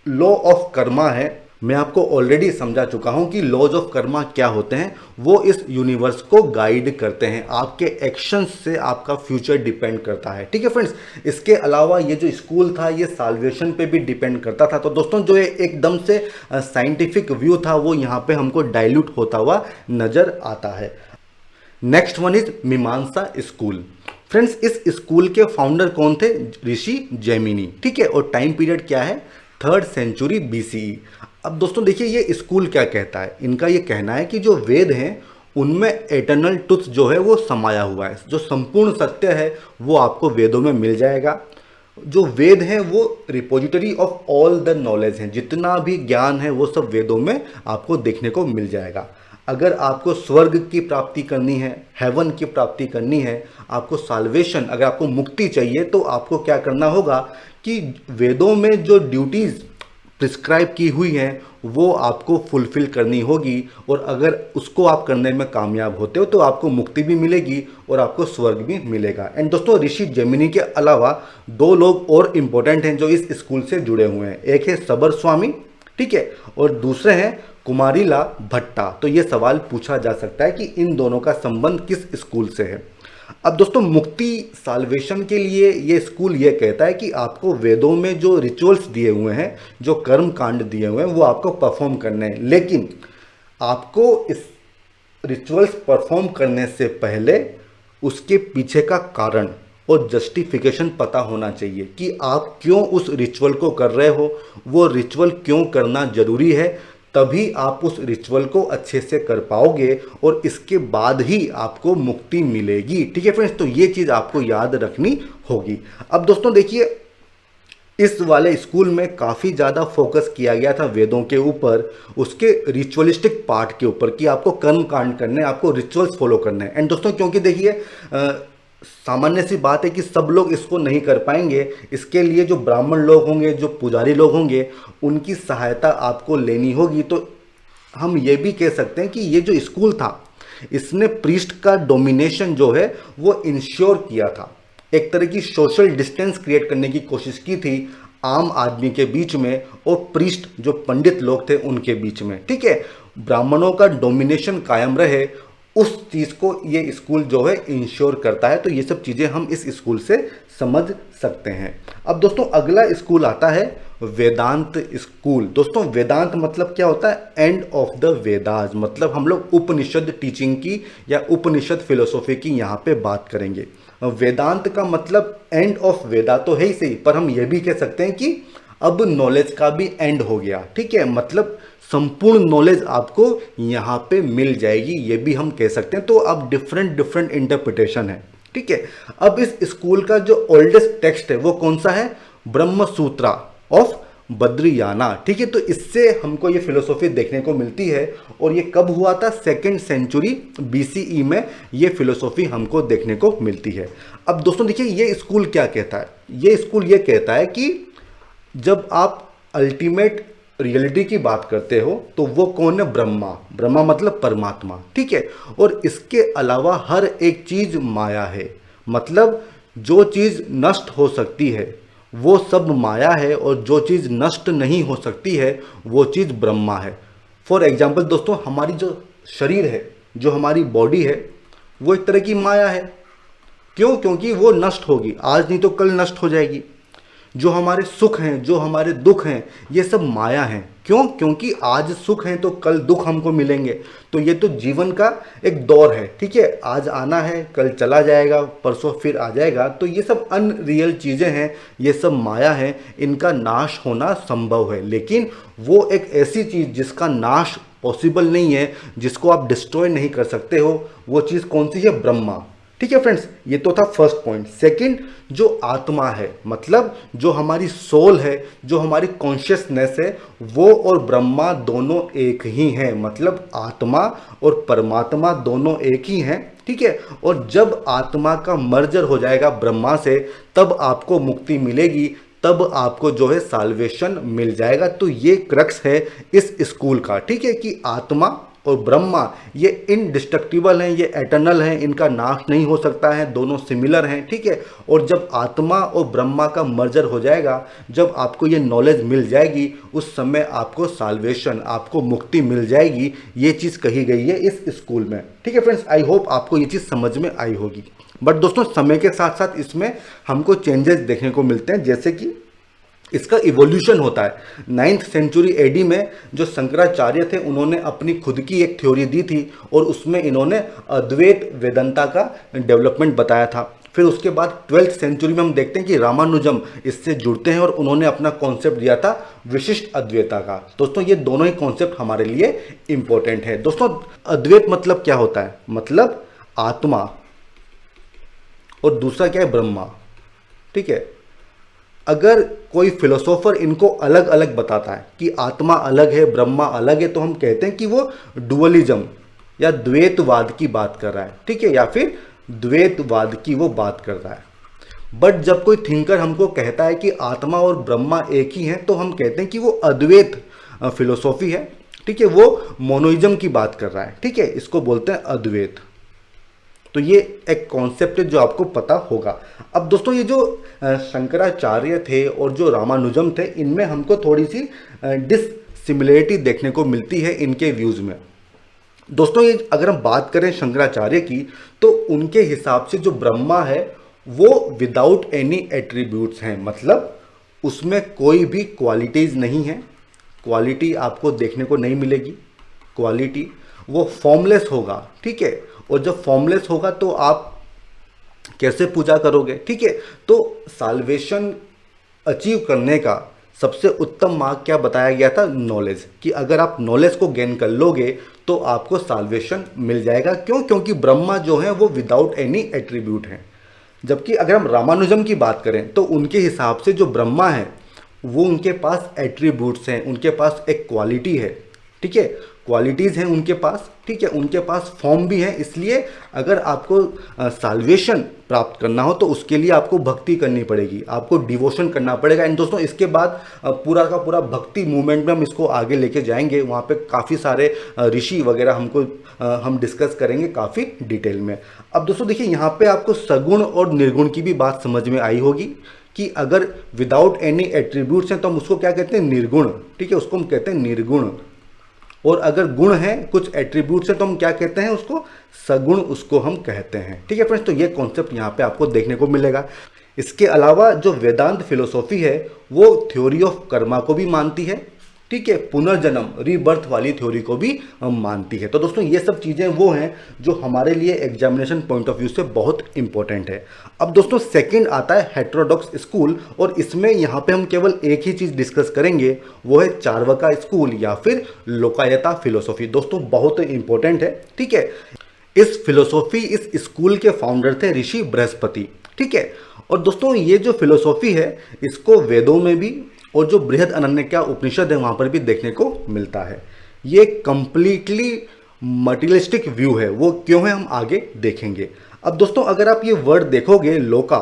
लॉ ऑफ कर्मा है, मैं आपको ऑलरेडी समझा चुका हूं कि लॉज ऑफ कर्मा क्या होते हैं। वो इस यूनिवर्स को गाइड करते हैं, आपके एक्शंस से आपका फ्यूचर डिपेंड करता है, ठीक है फ्रेंड्स। इसके अलावा ये जो स्कूल था ये साल्वेशन पे भी डिपेंड करता था। तो दोस्तों जो एकदम से साइंटिफिक व्यू था वो यहाँ पे हमको डाइल्यूट होता हुआ नजर आता है। नेक्स्ट वन इज मीमांसा स्कूल। फ्रेंड्स इस स्कूल के फाउंडर कौन थे? ऋषि जैमिनी, ठीक है। और टाइम पीरियड क्या है? 3rd century BCE। अब दोस्तों देखिए ये स्कूल क्या कहता है, इनका ये कहना है कि जो वेद हैं उनमें एटर्नल ट्रुथ जो है वो समाया हुआ है, जो संपूर्ण सत्य है वो आपको वेदों में मिल जाएगा। जो वेद हैं वो repository of all the knowledge हैं, जितना भी ज्ञान है वो सब वेदों में आपको देखने को मिल जाएगा। अगर आपको स्वर्ग की प्राप्ति करनी है, हेवन की प्राप्ति करनी है, आपको साल्वेशन, अगर आपको मुक्ति चाहिए, तो आपको क्या करना होगा कि वेदों में जो ड्यूटीज़ प्रिस्क्राइब की हुई हैं वो आपको फुलफिल करनी होगी। और अगर उसको आप करने में कामयाब होते हो तो आपको मुक्ति भी मिलेगी और आपको स्वर्ग भी मिलेगा। एंड दोस्तों ऋषि जैमिनी के अलावा 2 लोग और इम्पोर्टेंट हैं जो इस स्कूल से जुड़े हुए हैं। एक है सबर स्वामी, ठीक है, और दूसरे हैं कुमारीला भट्टा। तो ये सवाल पूछा जा सकता है कि इन दोनों का संबंध किस स्कूल से है। अब दोस्तों मुक्ति साल्वेशन के लिए ये स्कूल ये कहता है कि आपको वेदों में जो रिचुअल्स दिए हुए हैं, जो कर्म कांड दिए हुए हैं, वो आपको परफॉर्म करने हैं। लेकिन आपको इस रिचुअल्स परफॉर्म करने से पहले उसके पीछे का कारण और जस्टिफिकेशन पता होना चाहिए कि आप क्यों उस रिचुअल को कर रहे हो, वो रिचुअल क्यों करना जरूरी है। तभी आप उस रिचुअल को अच्छे से कर पाओगे और इसके बाद ही आपको मुक्ति मिलेगी, ठीक है फ्रेंड्स। तो ये चीज़ आपको याद रखनी होगी। अब दोस्तों देखिए इस वाले स्कूल में काफ़ी ज़्यादा फोकस किया गया था वेदों के ऊपर, उसके रिचुअलिस्टिक पार्ट के ऊपर कि आपको कर्म कांड करने, आपको रिचुअल्स फॉलो करने हैं। एंड दोस्तों क्योंकि देखिए सामान्य सी बात है कि सब लोग इसको नहीं कर पाएंगे, इसके लिए जो ब्राह्मण लोग होंगे, जो पुजारी लोग होंगे, उनकी सहायता आपको लेनी होगी। तो हम ये भी कह सकते हैं कि ये जो स्कूल था इसने प्रीस्ट का डोमिनेशन जो है वो इंश्योर किया था। एक तरह की सोशल डिस्टेंस क्रिएट करने की कोशिश की थी आम आदमी के बीच में और प्रीस्ट जो पंडित लोग थे उनके बीच में, ठीक है। ब्राह्मणों का डोमिनेशन कायम रहे, उस चीज़ को ये स्कूल जो है इंश्योर करता है। तो ये सब चीज़ें हम इस स्कूल से समझ सकते हैं। अब दोस्तों अगला स्कूल आता है वेदांत स्कूल। दोस्तों वेदांत मतलब क्या होता है? End of the Vedas. मतलब हम लोग उपनिषद टीचिंग की या उपनिषद फिलोसॉफी की यहाँ पे बात करेंगे। वेदांत का मतलब एंड ऑफ वेदा तो है ही सही, पर हम ये भी कह सकते हैं कि अब नॉलेज का भी एंड हो गया, ठीक है। मतलब संपूर्ण नॉलेज आपको यहाँ पे मिल जाएगी, ये भी हम कह सकते हैं। तो अब डिफरेंट इंटरप्रिटेशन है, ठीक है। अब इस स्कूल का जो ओल्डेस्ट टेक्स्ट है वो कौन सा है? ब्रह्म सूत्रा ऑफ बद्रियाना, ठीक है। तो इससे हमको ये फिलोसॉफी देखने को मिलती है और ये कब हुआ था? 2nd सेंचुरी BCE में ये फिलोसॉफी हमको देखने को मिलती है। अब दोस्तों देखिए ये स्कूल क्या कहता है? ये स्कूल ये कहता है कि जब आप अल्टीमेट रियलिटी की बात करते हो तो वो कौन है? ब्रह्मा। ब्रह्मा मतलब परमात्मा, ठीक है। और इसके अलावा हर एक चीज माया है। मतलब जो चीज नष्ट हो सकती है वो सब माया है और जो चीज नष्ट नहीं हो सकती है वो चीज ब्रह्मा है। फॉर एग्जाम्पल दोस्तों हमारी जो शरीर है, जो हमारी बॉडी है, वो एक तरह की माया है। क्यों? क्योंकि वो नष्ट होगी, आज नहीं तो कल नष्ट हो जाएगी। जो हमारे सुख हैं, जो हमारे दुख हैं, ये सब माया हैं। क्यों? क्योंकि आज सुख हैं तो कल दुख हमको मिलेंगे। तो ये तो जीवन का एक दौर है, ठीक है। आज आना है, कल चला जाएगा, परसों फिर आ जाएगा। तो ये सब अनरियल चीज़ें हैं, ये सब माया है, इनका नाश होना संभव है। लेकिन वो एक ऐसी चीज़ जिसका नाश पॉसिबल नहीं है, जिसको आप डिस्ट्रॉय नहीं कर सकते हो, वो चीज़ कौन सी है? ब्रह्मा, ठीक है फ्रेंड्स। ये तो था फर्स्ट पॉइंट। सेकंड, जो आत्मा है, मतलब जो हमारी सोल है, जो हमारी कॉन्शियसनेस है, वो और ब्रह्मा दोनों एक ही हैं। मतलब आत्मा और परमात्मा दोनों एक ही हैं, ठीक है। और जब आत्मा का मर्जर हो जाएगा ब्रह्मा से, तब आपको मुक्ति मिलेगी, तब आपको जो है साल्वेशन मिल जाएगा। तो ये क्रक्स है इस स्कूल का, ठीक है, कि आत्मा और ब्रह्मा ये इनडिस्ट्रक्टिबल हैं, ये एटर्नल हैं, इनका नाश नहीं हो सकता है, दोनों सिमिलर हैं, ठीक है। और जब आत्मा और ब्रह्मा का मर्जर हो जाएगा, जब आपको ये नॉलेज मिल जाएगी, उस समय आपको साल्वेशन, आपको मुक्ति मिल जाएगी। ये चीज़ कही गई है इस स्कूल में, ठीक है फ्रेंड्स। आई होप आपको ये चीज़ समझ में आई होगी। बट दोस्तों समय के साथ साथ इसमें हमको चेंजेस देखने को मिलते हैं, जैसे कि इसका इवोल्यूशन होता है। 9th सेंचुरी AD में जो शंकराचार्य थे उन्होंने अपनी खुद की एक थ्योरी दी थी और उसमें इन्होंने अद्वैत वेदांता का डेवलपमेंट बताया था। फिर उसके बाद 12th सेंचुरी में हम देखते हैं कि रामानुजम इससे जुड़ते हैं और उन्होंने अपना कॉन्सेप्ट दिया था विशिष्ट अद्वैता का। दोस्तों ये दोनों ही कॉन्सेप्ट हमारे लिए इंपॉर्टेंट है। दोस्तों अद्वैत मतलब क्या होता है, मतलब आत्मा, और दूसरा क्या है, ब्रह्मा। ठीक है, अगर कोई फिलोसोफर इनको अलग अलग बताता है कि आत्मा अलग है ब्रह्मा अलग है, तो हम कहते हैं कि वो डुअलिज्म या द्वैतवाद की बात कर रहा है। ठीक है, या फिर द्वैतवाद की वो बात कर रहा है। बट जब कोई थिंकर हमको कहता है कि आत्मा और ब्रह्मा एक ही हैं, तो हम कहते हैं कि वो अद्वैत फिलोसॉफी है। ठीक है, वो मोनोइज्म की बात कर रहा है। ठीक है, इसको बोलते हैं अद्वैत। तो ये एक कॉन्सेप्ट है जो आपको पता होगा। अब दोस्तों ये जो शंकराचार्य थे और जो रामानुजम थे, इनमें हमको थोड़ी सी डिससिमिलरिटी देखने को मिलती है इनके व्यूज़ में। दोस्तों ये अगर हम बात करें शंकराचार्य की, तो उनके हिसाब से जो ब्रह्मा है वो विदाउट एनी एट्रीब्यूट्स हैं, मतलब उसमें कोई भी क्वालिटीज़ नहीं है। क्वालिटी आपको देखने को नहीं मिलेगी, क्वालिटी वो फॉर्मलेस होगा। ठीक है, और जब फॉर्मलेस होगा तो आप कैसे पूजा करोगे। ठीक है, तो साल्वेशन अचीव करने का सबसे उत्तम मार्ग क्या बताया गया था, नॉलेज, कि अगर आप नॉलेज को गेन कर लोगे तो आपको साल्वेशन मिल जाएगा। क्यों, क्योंकि ब्रह्मा जो है वो विदाउट एनी एट्रीब्यूट है। जबकि अगर हम रामानुजम की बात करें तो उनके हिसाब से जो ब्रह्मा है वो उनके पास एट्रीब्यूट्स हैं, उनके पास एक क्वालिटी है। ठीक है, क्वालिटीज़ हैं उनके पास। ठीक है, उनके पास फॉर्म भी है। इसलिए अगर आपको साल्वेशन प्राप्त करना हो तो उसके लिए आपको भक्ति करनी पड़ेगी, आपको डिवोशन करना पड़ेगा। एंड दोस्तों इसके बाद पूरा का पूरा भक्ति मूवमेंट में हम इसको आगे लेके जाएंगे। वहाँ पे काफ़ी सारे ऋषि वगैरह हम डिस्कस करेंगे काफ़ी डिटेल में। अब दोस्तों देखिए, यहाँ पे आपको सगुण और निर्गुण की भी बात समझ में आई होगी कि अगर विदाउट एनी एट्रीब्यूट्स हैं तो हम उसको क्या कहते हैं, निर्गुण। ठीक है, उसको हम कहते हैं निर्गुण। और अगर गुण है, कुछ एट्रीब्यूट्स है, तो हम क्या कहते हैं उसको, सगुण उसको हम कहते हैं। ठीक है फ्रेंड्स, तो ये कॉन्सेप्ट यहाँ पे आपको देखने को मिलेगा। इसके अलावा जो वेदांत फिलोसॉफी है वो थ्योरी ऑफ कर्मा को भी मानती है। ठीक है, पुनर्जन्म रीबर्थ वाली थ्योरी को भी मानती है। तो दोस्तों ये सब चीज़ें वो हैं जो हमारे लिए एग्जामिनेशन पॉइंट ऑफ व्यू से बहुत इंपॉर्टेंट है। अब दोस्तों सेकंड आता है हेटेरोडॉक्स स्कूल, और इसमें यहाँ पे हम केवल एक ही चीज़ डिस्कस करेंगे, वो है चार्वाका स्कूल या फिर लोकायता फिलोसॉफी। दोस्तों बहुत इंपॉर्टेंट है। ठीक है, इस फिलोसॉफी, इस स्कूल के फाउंडर थे ऋषि बृहस्पति। ठीक है, और दोस्तों ये जो फिलोसॉफी है इसको वेदों में भी और जो बृहद अनन्यका उपनिषद है वहाँ पर भी देखने को मिलता है। ये कंप्लीटली मटीरियलिस्टिक व्यू है। वो क्यों है हम आगे देखेंगे। अब दोस्तों अगर आप ये वर्ड देखोगे लोका,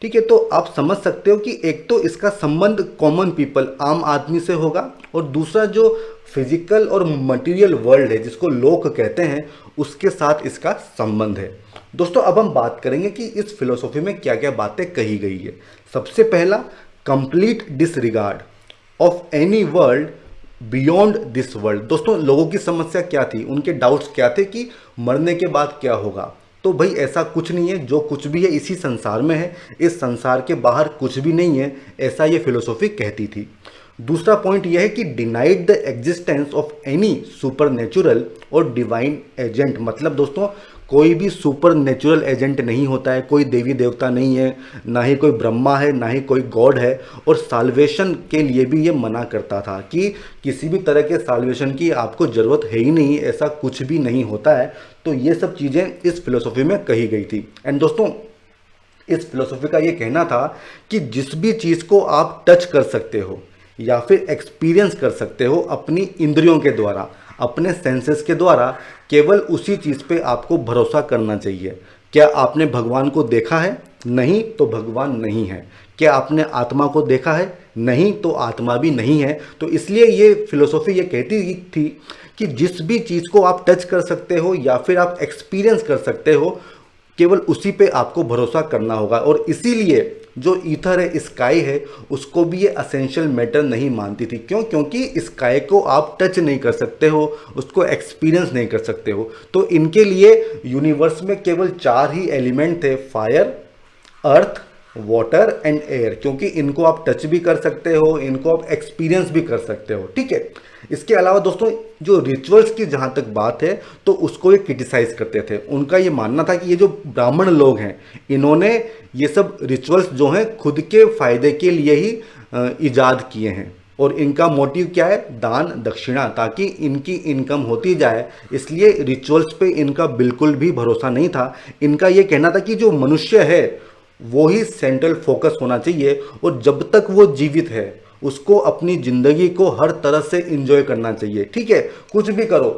ठीक है, तो आप समझ सकते हो कि एक तो इसका संबंध कॉमन पीपल, आम आदमी से होगा, और दूसरा जो फिजिकल और मटेरियल वर्ल्ड है जिसको लोक कहते हैं उसके साथ इसका संबंध है। दोस्तों अब हम बात करेंगे कि इस फिलोसॉफी में क्या क्या बातें कही गई है। सबसे पहला, complete disregard of any world beyond this world. दोस्तों लोगों की समस्या क्या थी, उनके डाउट्स क्या थे कि मरने के बाद क्या होगा। तो भाई ऐसा कुछ नहीं है, जो कुछ भी है इसी संसार में है, इस संसार के बाहर कुछ भी नहीं है, ऐसा ये फिलोसॉफी कहती थी। दूसरा पॉइंट यह है कि denied the existence of any super natural और डिवाइन एजेंट। मतलब दोस्तों कोई भी सुपर नेचुरल एजेंट नहीं होता है, कोई देवी देवता नहीं है, ना ही कोई ब्रह्मा है, ना ही कोई गॉड है। और साल्वेशन के लिए भी ये मना करता था कि किसी भी तरह के साल्वेशन की आपको ज़रूरत है ही नहीं, ऐसा कुछ भी नहीं होता है। तो ये सब चीज़ें इस फिलोसॉफी में कही गई थी। एंड दोस्तों इस फिलोसॉफी का ये कहना था कि जिस भी चीज़ को आप टच कर सकते हो या फिर एक्सपीरियंस कर सकते हो अपनी इंद्रियों के द्वारा, अपने सेंसेस के द्वारा, केवल उसी चीज़ पे आपको भरोसा करना चाहिए। क्या आपने भगवान को देखा है? नहीं, तो भगवान नहीं है। क्या आपने आत्मा को देखा है? नहीं, तो आत्मा भी नहीं है। तो इसलिए ये फिलोसॉफी ये कहती थी कि जिस भी चीज़ को आप टच कर सकते हो या फिर आप एक्सपीरियंस कर सकते हो, केवल उसी पे आपको भरोसा करना होगा। और इसीलिए जो ईथर है, स्काई है, उसको भी ये असेंशियल मैटर नहीं मानती थी। क्यों? क्योंकि स्काई को आप टच नहीं कर सकते हो, उसको एक्सपीरियंस नहीं कर सकते हो। तो इनके लिए यूनिवर्स में केवल 4 ही एलिमेंट थे, fire, earth, water and air. क्योंकि इनको आप टच भी कर सकते हो, इनको आप एक्सपीरियंस भी कर सकते हो। ठीक है, इसके अलावा दोस्तों जो रिचुअल्स की जहाँ तक बात है तो उसको ये क्रिटिसाइज करते थे। उनका ये मानना था कि ये जो ब्राह्मण लोग हैं इन्होंने ये सब रिचुअल्स जो हैं खुद के फायदे के लिए ही ईजाद किए हैं और इनका मोटिव क्या है, दान दक्षिणा, ताकि इनकी इनकम होती जाए। इसलिए रिचुअल्स पे इनका बिल्कुल भी भरोसा नहीं था। इनका ये कहना था कि जो मनुष्य है वो ही सेंट्रल फोकस होना चाहिए और जब तक वो जीवित है उसको अपनी ज़िंदगी को हर तरह से एंजॉय करना चाहिए। ठीक है, कुछ भी करो,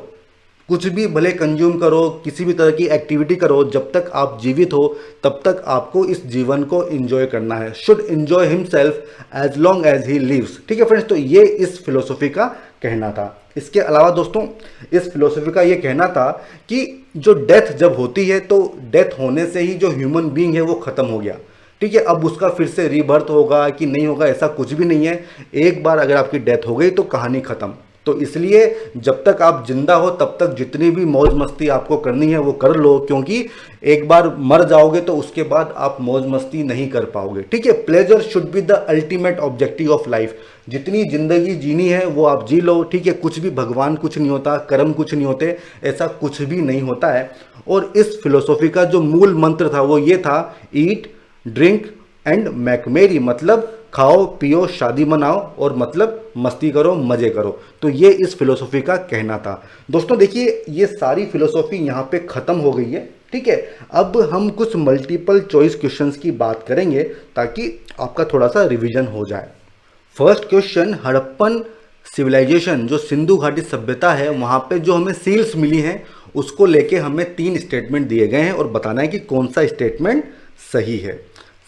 कुछ भी भले कंज्यूम करो, किसी भी तरह की एक्टिविटी करो, जब तक आप जीवित हो तब तक आपको इस जीवन को एंजॉय करना है। Should enjoy himself as long as he lives. ठीक है फ्रेंड्स, तो ये इस फिलोसफी का कहना था। इसके अलावा दोस्तों इस फिलोसफी का ये कहना था कि जो डेथ जब होती है तो डेथ होने से ही जो ह्यूमन बीइंग है वो ख़त्म हो गया। ठीक है, अब उसका फिर से रीबर्थ होगा कि नहीं होगा ऐसा कुछ भी नहीं है। एक बार अगर आपकी डेथ हो गई तो कहानी ख़त्म। तो इसलिए जब तक आप जिंदा हो तब तक जितनी भी मौज मस्ती आपको करनी है वो कर लो, क्योंकि एक बार मर जाओगे तो उसके बाद आप मौज मस्ती नहीं कर पाओगे। ठीक है, pleasure should be the ultimate objective of life. जितनी जिंदगी जीनी है वो आप जी लो। ठीक है, कुछ भी भगवान कुछ नहीं होता, कर्म कुछ नहीं होते, ऐसा कुछ भी नहीं होता है। और इस फिलोसॉफी का जो मूल मंत्र था वो ये था, ईट ड्रिंक एंड मैक मेरी, मतलब खाओ पियो शादी मनाओ और मतलब मस्ती करो मजे करो। तो ये इस फिलोसॉफी का कहना था। दोस्तों देखिए ये सारी फिलोसॉफी यहाँ पे ख़त्म हो गई है। ठीक है, अब हम कुछ मल्टीपल चॉइस क्वेश्चंस की बात करेंगे ताकि आपका थोड़ा सा रिवीजन हो जाए। फर्स्ट क्वेश्चन, हड़प्पन सिविलाइजेशन जो सिंधु घाटी सभ्यता है वहाँ पे जो हमें सील्स मिली हैं उसको लेके हमें 3 स्टेटमेंट दिए गए हैं और बताना है कि कौन सा स्टेटमेंट सही है।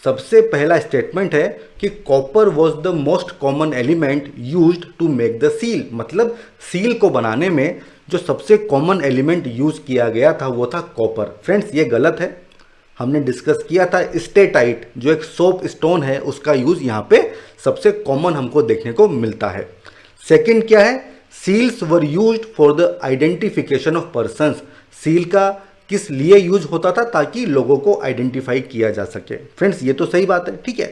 सबसे पहला स्टेटमेंट है कि copper was the most common element used to make the seal, मतलब सील को बनाने में जो सबसे कॉमन एलिमेंट यूज किया गया था वो था कॉपर। फ्रेंड्स ये गलत है, हमने डिस्कस किया था स्टेटाइट जो एक सोप स्टोन है उसका यूज यहाँ पे सबसे कॉमन हमको देखने को मिलता है। सेकंड क्या है, seals were used for the identification of persons. Seal का किस लिए यूज होता था, ताकि लोगों को आइडेंटिफाई किया जा सके। फ्रेंड्स ये तो सही बात है। ठीक है,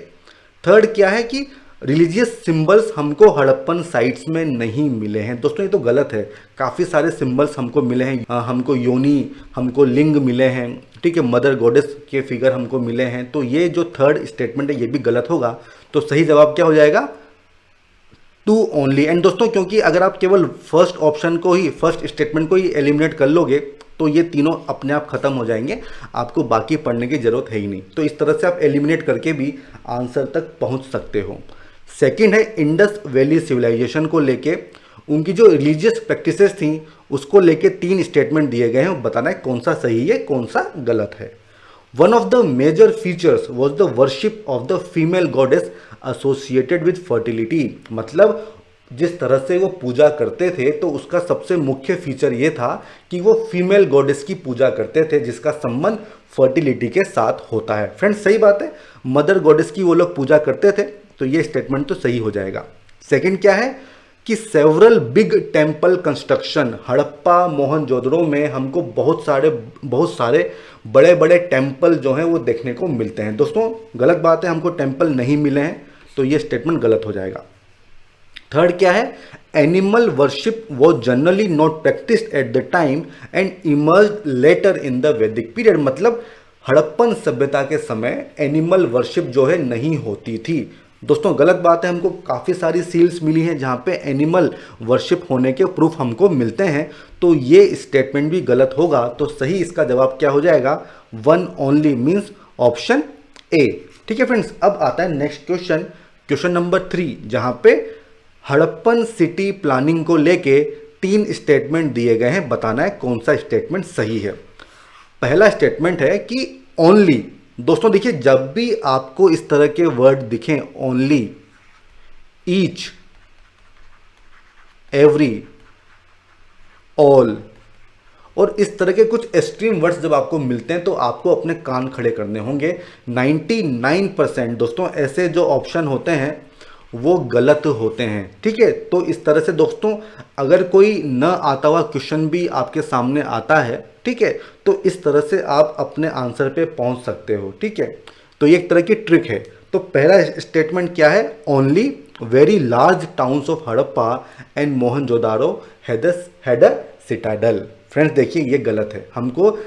थर्ड क्या है कि रिलीजियस सिंबल्स हमको हड़प्पन साइट्स में नहीं मिले हैं। दोस्तों ये तो गलत है, काफ़ी सारे सिंबल्स हमको मिले हैं। हमको योनी, हमको लिंग मिले हैं। ठीक है, मदर गॉडेस के फिगर हमको मिले हैं। तो ये जो थर्ड स्टेटमेंट है ये भी गलत होगा। तो सही जवाब क्या हो जाएगा, 2 ओनली। एंड दोस्तों क्योंकि अगर आप केवल फर्स्ट ऑप्शन को ही, फर्स्ट स्टेटमेंट को ही एलिमिनेट कर लोगे तो ये तीनों अपने आप खत्म हो जाएंगे, आपको बाकी पढ़ने की जरूरत है ही नहीं। तो इस तरह से आप एलिमिनेट करके भी आंसर तक पहुंच सकते हो। सेकंड है, इंडस वैली सिविलाइजेशन को लेके उनकी जो रिलीजियस प्रैक्टिसेस थी उसको लेके 3 स्टेटमेंट दिए गए हैं, बताना है कौन सा सही है कौन सा गलत है। One of the major features was the worship of the female goddess associated with fertility, मतलब जिस तरह से वो पूजा करते थे तो उसका सबसे मुख्य फीचर ये था कि वो फीमेल गॉडेस की पूजा करते थे जिसका संबंध फर्टिलिटी के साथ होता है। फ्रेंड्स सही बात है, मदर गॉडेस की वो लोग पूजा करते थे, तो ये स्टेटमेंट तो सही हो जाएगा। सेकंड क्या है कि several big temple construction, Harappa Mohenjodaro में हमको बहुत सारे बड़े बड़े टेम्पल जो हैं वो देखने को मिलते हैं। दोस्तों गलत बात है, हमको टेम्पल नहीं मिले हैं, तो ये स्टेटमेंट गलत हो जाएगा। थर्ड क्या है, animal worship was generally not practised at the time and emerged later in the Vedic period, मतलब हड़प्पन सभ्यता के समय एनिमल वर्शिप जो है नहीं होती थी। दोस्तों गलत बात है, हमको काफ़ी सारी सील्स मिली हैं जहाँ पे एनिमल वर्शिप होने के प्रूफ हमको मिलते हैं, तो ये स्टेटमेंट भी गलत होगा। तो सही इसका जवाब क्या हो जाएगा, 1 ओनली मीन्स ऑप्शन ए। ठीक है फ्रेंड्स, अब आता है नेक्स्ट क्वेश्चन, क्वेश्चन नंबर 3, जहाँ पे हड़प्पन सिटी प्लानिंग को लेके 3 स्टेटमेंट दिए गए हैं, बताना है कौन सा स्टेटमेंट सही है। पहला स्टेटमेंट है कि ओनली। दोस्तों देखिए जब भी आपको इस तरह के वर्ड दिखें, ओनली, ईच, एवरी, ऑल और इस तरह के कुछ एक्सट्रीम वर्ड्स जब आपको मिलते हैं तो आपको अपने कान खड़े करने होंगे। 99% दोस्तों ऐसे जो ऑप्शन होते हैं वो गलत होते हैं। ठीक है, तो इस तरह से दोस्तों अगर कोई न आता हुआ क्वेश्चन भी आपके सामने आता है, ठीक है, तो इस तरह से आप अपने आंसर पे पहुंच सकते हो। ठीक है, तो ये एक तरह की ट्रिक है। तो पहला स्टेटमेंट क्या है, only, very large towns of Harappa and Mohenjodaro had a citadel. Friends देखिए ये गलत है, हमको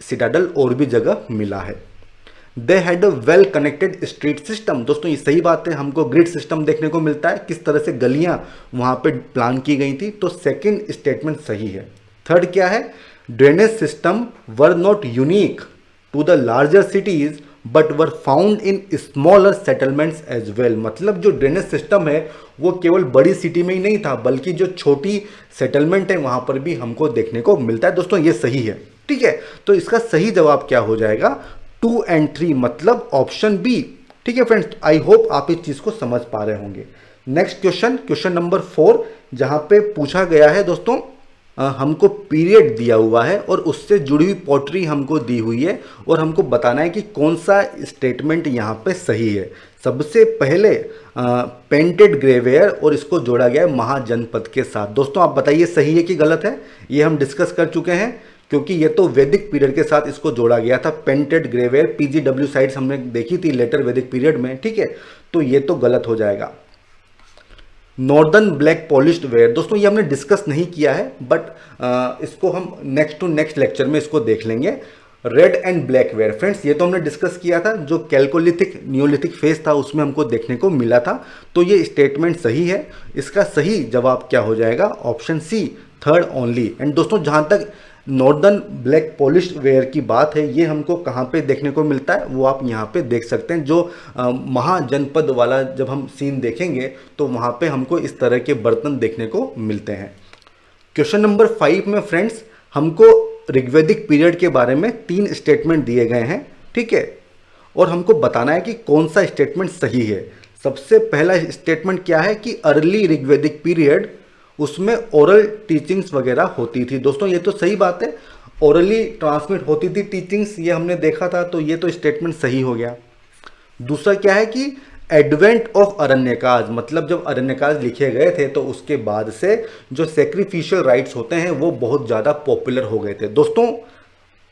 सिटाडल और भी जगह मिला है। They had a well connected street system. दोस्तों ये सही बात है, हमको ग्रिड सिस्टम देखने को मिलता है, किस तरह से गलियां वहां पे प्लान की गई थी, तो सेकंड स्टेटमेंट सही है। थर्ड क्या है, drainage system were not unique to the larger cities but were found in smaller settlements as well. मतलब जो ड्रेनेज सिस्टम है वो केवल बड़ी सिटी में ही नहीं था, बल्कि जो छोटी सेटलमेंट है वहां पर भी हमको देखने को मिलता है। दोस्तों ये सही है, ठीक है। तो इसका सही जवाब क्या हो जाएगा, 2 और 3, मतलब ऑप्शन बी। ठीक है फ्रेंड्स, आई होप आप इस चीज को समझ पा रहे होंगे। नेक्स्ट क्वेश्चन, क्वेश्चन नंबर 4, जहां पे पूछा गया है दोस्तों, हमको पीरियड दिया हुआ है और उससे जुड़ी हुई पोट्री हमको दी हुई है और हमको बताना है कि कौन सा स्टेटमेंट यहाँ पे सही है। सबसे पहले पेंटेड ग्रेवेयर और इसको जोड़ा गया है महाजनपद के साथ। दोस्तों आप बताइए सही है कि गलत है, ये हम डिस्कस कर चुके हैं, क्योंकि ये तो वैदिक पीरियड के साथ इसको जोड़ा गया था। पेंटेड ग्रेवेयर PGW साइट्स हमने देखी थी लेटर वैदिक पीरियड में, ठीक है, तो ये तो गलत हो जाएगा। नॉर्दर्न ब्लैक पॉलिश्ड वेयर, दोस्तों ये हमने डिस्कस नहीं किया है, बट इसको हम नेक्स्ट टू नेक्स्ट लेक्चर में इसको देख लेंगे। Red and black ware, friends ये तो हमने डिस्कस किया था, जो कैल्कोलिथिक नियोलिथिक फेज था उसमें हमको देखने को मिला था, तो ये स्टेटमेंट सही है। इसका सही जवाब क्या हो जाएगा, option C, third only. And दोस्तों जहां तक नॉर्दर्न ब्लैक पॉलिश्ड वेयर की बात है, ये हमको कहाँ पे देखने को मिलता है, वो आप यहाँ पे देख सकते हैं। जो महाजनपद वाला जब हम सीन देखेंगे तो वहाँ पे हमको इस तरह के बर्तन देखने को मिलते हैं। क्वेश्चन नंबर 5 में फ्रेंड्स हमको ऋग्वैदिक पीरियड के बारे में 3 स्टेटमेंट दिए गए हैं, ठीक है, और हमको बताना है कि कौन सा स्टेटमेंट सही है। सबसे पहला स्टेटमेंट क्या है कि अर्ली ऋग्वैदिक पीरियड, उसमें ओरल टीचिंग्स वगैरह होती थी। दोस्तों ये तो सही बात है, ओरली ट्रांसमिट होती थी टीचिंग्स, ये हमने देखा था, तो ये तो स्टेटमेंट सही हो गया। दूसरा क्या है कि एडवेंट ऑफ अरण्यकाज, मतलब जब अरण्यकाज लिखे गए थे तो उसके बाद से जो सेक्रीफिशियल राइट्स होते हैं वो बहुत ज़्यादा पॉपुलर हो गए थे। दोस्तों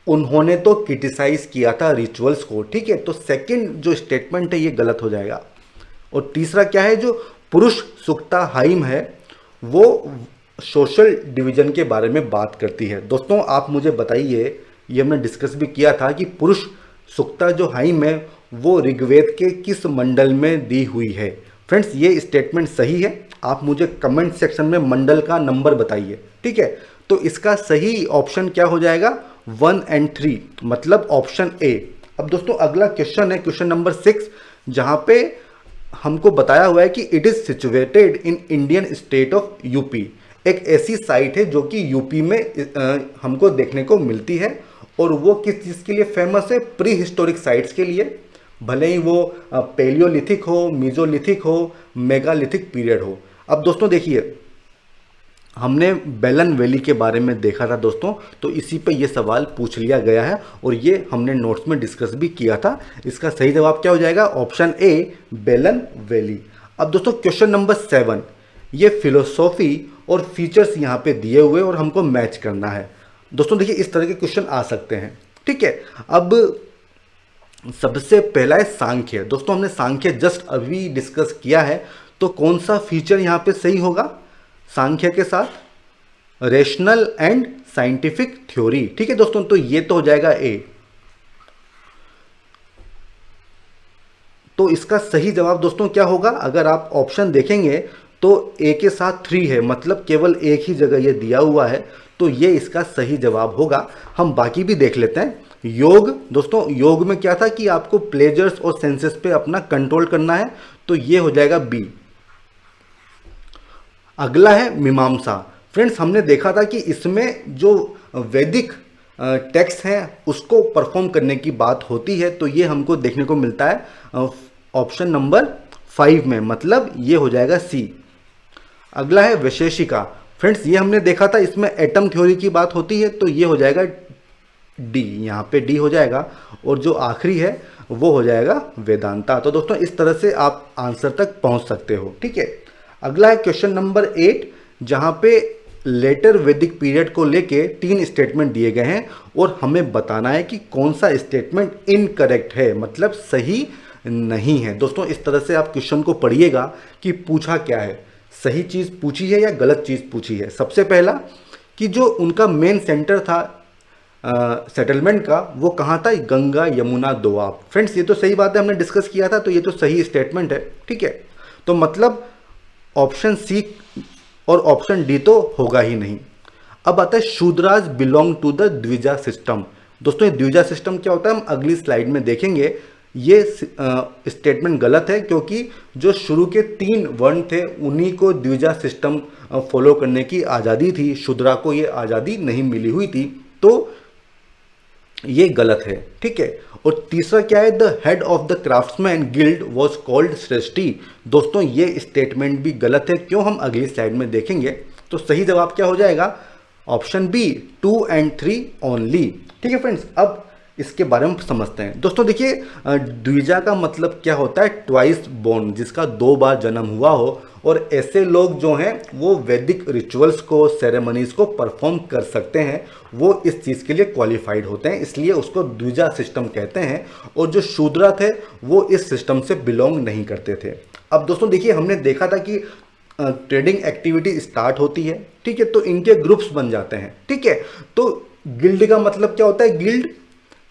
उन्होंने तो क्रिटिसाइज किया था रिचुअल्स को, ठीक है, तो सेकंड जो स्टेटमेंट है ये गलत हो जाएगा। और तीसरा क्या है, जो पुरुष सुक्ता हाइम है वो सोशल डिवीजन के बारे में बात करती है। दोस्तों आप मुझे बताइए, ये हमने डिस्कस भी किया था कि पुरुष सुक्ता जो हाइम है वो ऋग्वेद के किस मंडल में दी हुई है। फ्रेंड्स ये स्टेटमेंट सही है, आप मुझे कमेंट सेक्शन में मंडल का नंबर बताइए, ठीक है। तो इसका सही ऑप्शन क्या हो जाएगा, 1 और 3, मतलब ऑप्शन ए। अब दोस्तों अगला क्वेश्चन है क्वेश्चन नंबर 6, जहां पे हमको बताया हुआ है कि it is situated in Indian state of UP. एक ऐसी साइट है जो कि यूपी में हमको देखने को मिलती है, और वो किस चीज़ के लिए फेमस है, प्री हिस्टोरिक साइट्स के लिए, भले ही वो पेलियोलिथिक हो, मीजोलिथिक हो, मेगालिथिक पीरियड हो। अब दोस्तों देखिए, हमने बेलन वैली के बारे में देखा था दोस्तों, तो इसी पे ये सवाल पूछ लिया गया है और ये हमने नोट्स में डिस्कस भी किया था। इसका सही जवाब क्या हो जाएगा, ऑप्शन ए, बेलन वैली। अब दोस्तों क्वेश्चन नंबर 7, ये फिलोसॉफी और फीचर्स यहाँ पे दिए हुए और हमको मैच करना है। दोस्तों देखिए इस तरह के क्वेश्चन आ सकते हैं, ठीक है। अब सबसे पहला है सांख्य। दोस्तों हमने सांख्य जस्ट अभी डिस्कस किया है, तो कौन सा फीचर यहाँ पे सही होगा सांख्य के साथ, रेशनल एंड साइंटिफिक थ्योरी, ठीक है दोस्तों, तो ये तो हो जाएगा ए। तो इसका सही जवाब दोस्तों क्या होगा, अगर आप ऑप्शन देखेंगे तो ए के साथ 3 है, मतलब केवल एक ही जगह ये दिया हुआ है, तो ये इसका सही जवाब होगा। हम बाकी भी देख लेते हैं। योग, दोस्तों योग में क्या था कि आपको प्लेजर्स और सेंसेस पे अपना कंट्रोल करना है, तो ये हो जाएगा बी। अगला है मीमांसा। फ्रेंड्स हमने देखा था कि इसमें जो वैदिक टेक्स्ट हैं उसको परफॉर्म करने की बात होती है, तो ये हमको देखने को मिलता है ऑप्शन नंबर 5 में, मतलब ये हो जाएगा सी। अगला है वैशेषिका। फ्रेंड्स ये हमने देखा था, इसमें एटम थ्योरी की बात होती है, तो ये हो जाएगा डी, यहाँ पे डी हो जाएगा, और जो आखिरी है वो हो जाएगा वेदांता। तो दोस्तों इस तरह से आप आंसर तक पहुंच सकते हो, ठीक है। अगला है क्वेश्चन नंबर 8, जहां पे लेटर वैदिक पीरियड को लेके 3 स्टेटमेंट दिए गए हैं और हमें बताना है कि कौन सा स्टेटमेंट इनकरेक्ट है, मतलब सही नहीं है। दोस्तों इस तरह से आप क्वेश्चन को पढ़िएगा कि पूछा क्या है, सही चीज़ पूछी है या गलत चीज़ पूछी है। सबसे पहला कि जो उनका मेन सेंटर था सेटलमेंट का, वो कहाँ था, गंगा यमुना दोआब। फ्रेंड्स ये तो सही बात है, हमने डिस्कस किया था, तो ये तो सही स्टेटमेंट है, ठीक है। तो मतलब ऑप्शन सी और ऑप्शन डी तो होगा ही नहीं। अब आता है Shudras belong to the Dwija system. दोस्तों ये द्विजा सिस्टम क्या होता है हम अगली स्लाइड में देखेंगे। ये स्टेटमेंट गलत है, क्योंकि जो शुरू के 3 वर्ण थे उन्हीं को द्विजा सिस्टम फॉलो करने की आज़ादी थी, शूद्रा को ये आज़ादी नहीं मिली हुई थी, तो ये गलत है, ठीक है। और तीसरा क्या है, the head of the craftsman guild was called Shreshthi. दोस्तों ये स्टेटमेंट भी गलत है, क्यों हम अगली स्लाइड में देखेंगे। तो सही जवाब क्या हो जाएगा, ऑप्शन बी 2 and 3 ओनली, ठीक है फ्रेंड्स। अब इसके बारे में समझते हैं। दोस्तों देखिए द्विजा का मतलब क्या होता है, ट्वाइस बोर्न, जिसका 2 बार जन्म हुआ हो, और ऐसे लोग जो हैं वो वैदिक रिचुअल्स को, सेरेमनीज को परफॉर्म कर सकते हैं, वो इस चीज़ के लिए क्वालिफाइड होते हैं, इसलिए उसको द्विजा सिस्टम कहते हैं। और जो शूद्रा थे वो इस सिस्टम से बिलोंग नहीं करते थे। अब दोस्तों देखिए हमने देखा था कि ट्रेडिंग एक्टिविटी स्टार्ट होती है, ठीक है, तो इनके ग्रुप्स बन जाते हैं, ठीक है। तो गिल्ड का मतलब क्या होता है, गिल्ड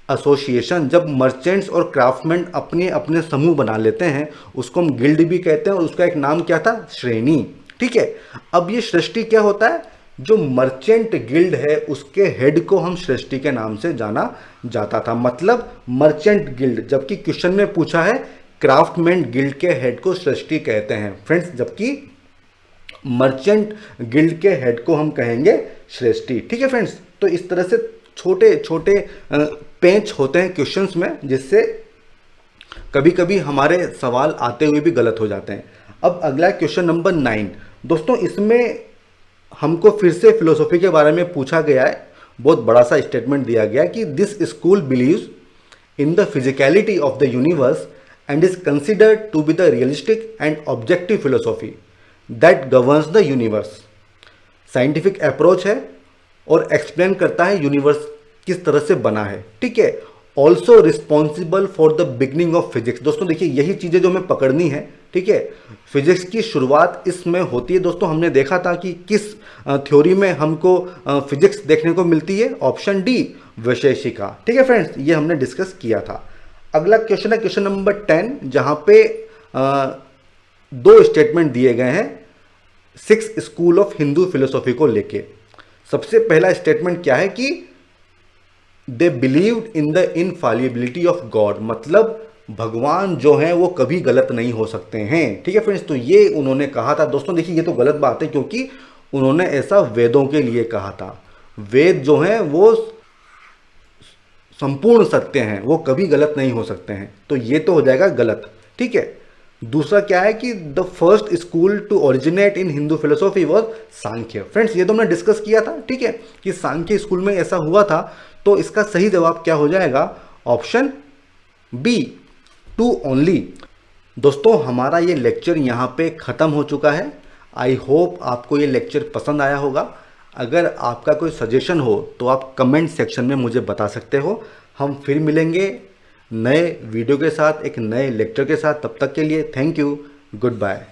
एसोसिएशन। जब मर्चेंट्स और क्राफ्टमैन अपने अपने समूह बना लेते हैं उसको हम गिल्ड भी कहते हैं, और उसका एक नाम क्या था, श्रेणी, ठीक है। अब ये सृष्टि क्या होता है, जो मर्चेंट गिल्ड है उसके हेड को हम सृष्टि के नाम से जाना जाता था, मतलब मर्चेंट गिल्ड। जबकि क्वेश्चन में पूछा है क्राफ्टमैन गिल्ड के हेड को सृष्टि कहते हैं फ्रेंड्स, जबकि मर्चेंट गिल्ड के हेड को हम कहेंगे श्रेष्ठी, ठीक है फ्रेंड्स। तो इस तरह से छोटे छोटे पेंच होते हैं क्वेश्चंस में, जिससे कभी कभी हमारे सवाल आते हुए भी गलत हो जाते हैं। अब अगला क्वेश्चन नंबर 9। दोस्तों इसमें हमको फिर से फिलोसॉफी के बारे में पूछा गया है, बहुत बड़ा सा स्टेटमेंट दिया गया कि this school believes in the physicality of the universe and is considered to be the realistic and objective philosophy that governs the universe. Scientific approach है और एक्सप्लेन करता है यूनिवर्स किस तरह से बना है, ठीक है। Also responsible for the beginning of physics. दोस्तों देखिए यही चीज़ें जो हमें पकड़नी है, ठीक है। फिजिक्स की शुरुआत इसमें होती है। दोस्तों हमने देखा था कि किस थ्योरी में हमको फिजिक्स देखने को मिलती है, ऑप्शन डी वैशेषिका, ठीक है फ्रेंड्स, ये हमने डिस्कस किया था। अगला क्वेश्चन है क्वेश्चन नंबर 10, जहाँ पे 2 स्टेटमेंट दिए गए हैं 6 स्कूल ऑफ हिंदू फिलोसॉफी को लेके। सबसे पहला स्टेटमेंट क्या है कि they believed in the infallibility of God, मतलब भगवान जो हैं वो कभी गलत नहीं हो सकते हैं, ठीक है फ्रेंड्स। तो ये उन्होंने कहा था। दोस्तों देखिए ये तो गलत बात है, क्योंकि उन्होंने ऐसा वेदों के लिए कहा था। वेद जो हैं वो संपूर्ण सत्य हैं, वो कभी गलत नहीं हो सकते हैं, तो ये तो हो जाएगा गलत, ठीक है। दूसरा क्या है कि the first school to originate in Hindu philosophy was Sankhya. Friends ये तो हमने डिस्कस किया था, ठीक है, कि सांख्य स्कूल में ऐसा हुआ था। तो इसका सही जवाब क्या हो जाएगा, ऑप्शन बी 2 ओनली। दोस्तों हमारा ये लेक्चर यहाँ पे ख़त्म हो चुका है। आई होप आपको ये लेक्चर पसंद आया होगा। अगर आपका कोई सजेशन हो तो आप कमेंट सेक्शन में मुझे बता सकते हो। हम फिर मिलेंगे नए वीडियो के साथ, एक नए लेक्चर के साथ। तब तक के लिए थैंक यू, गुड बाय।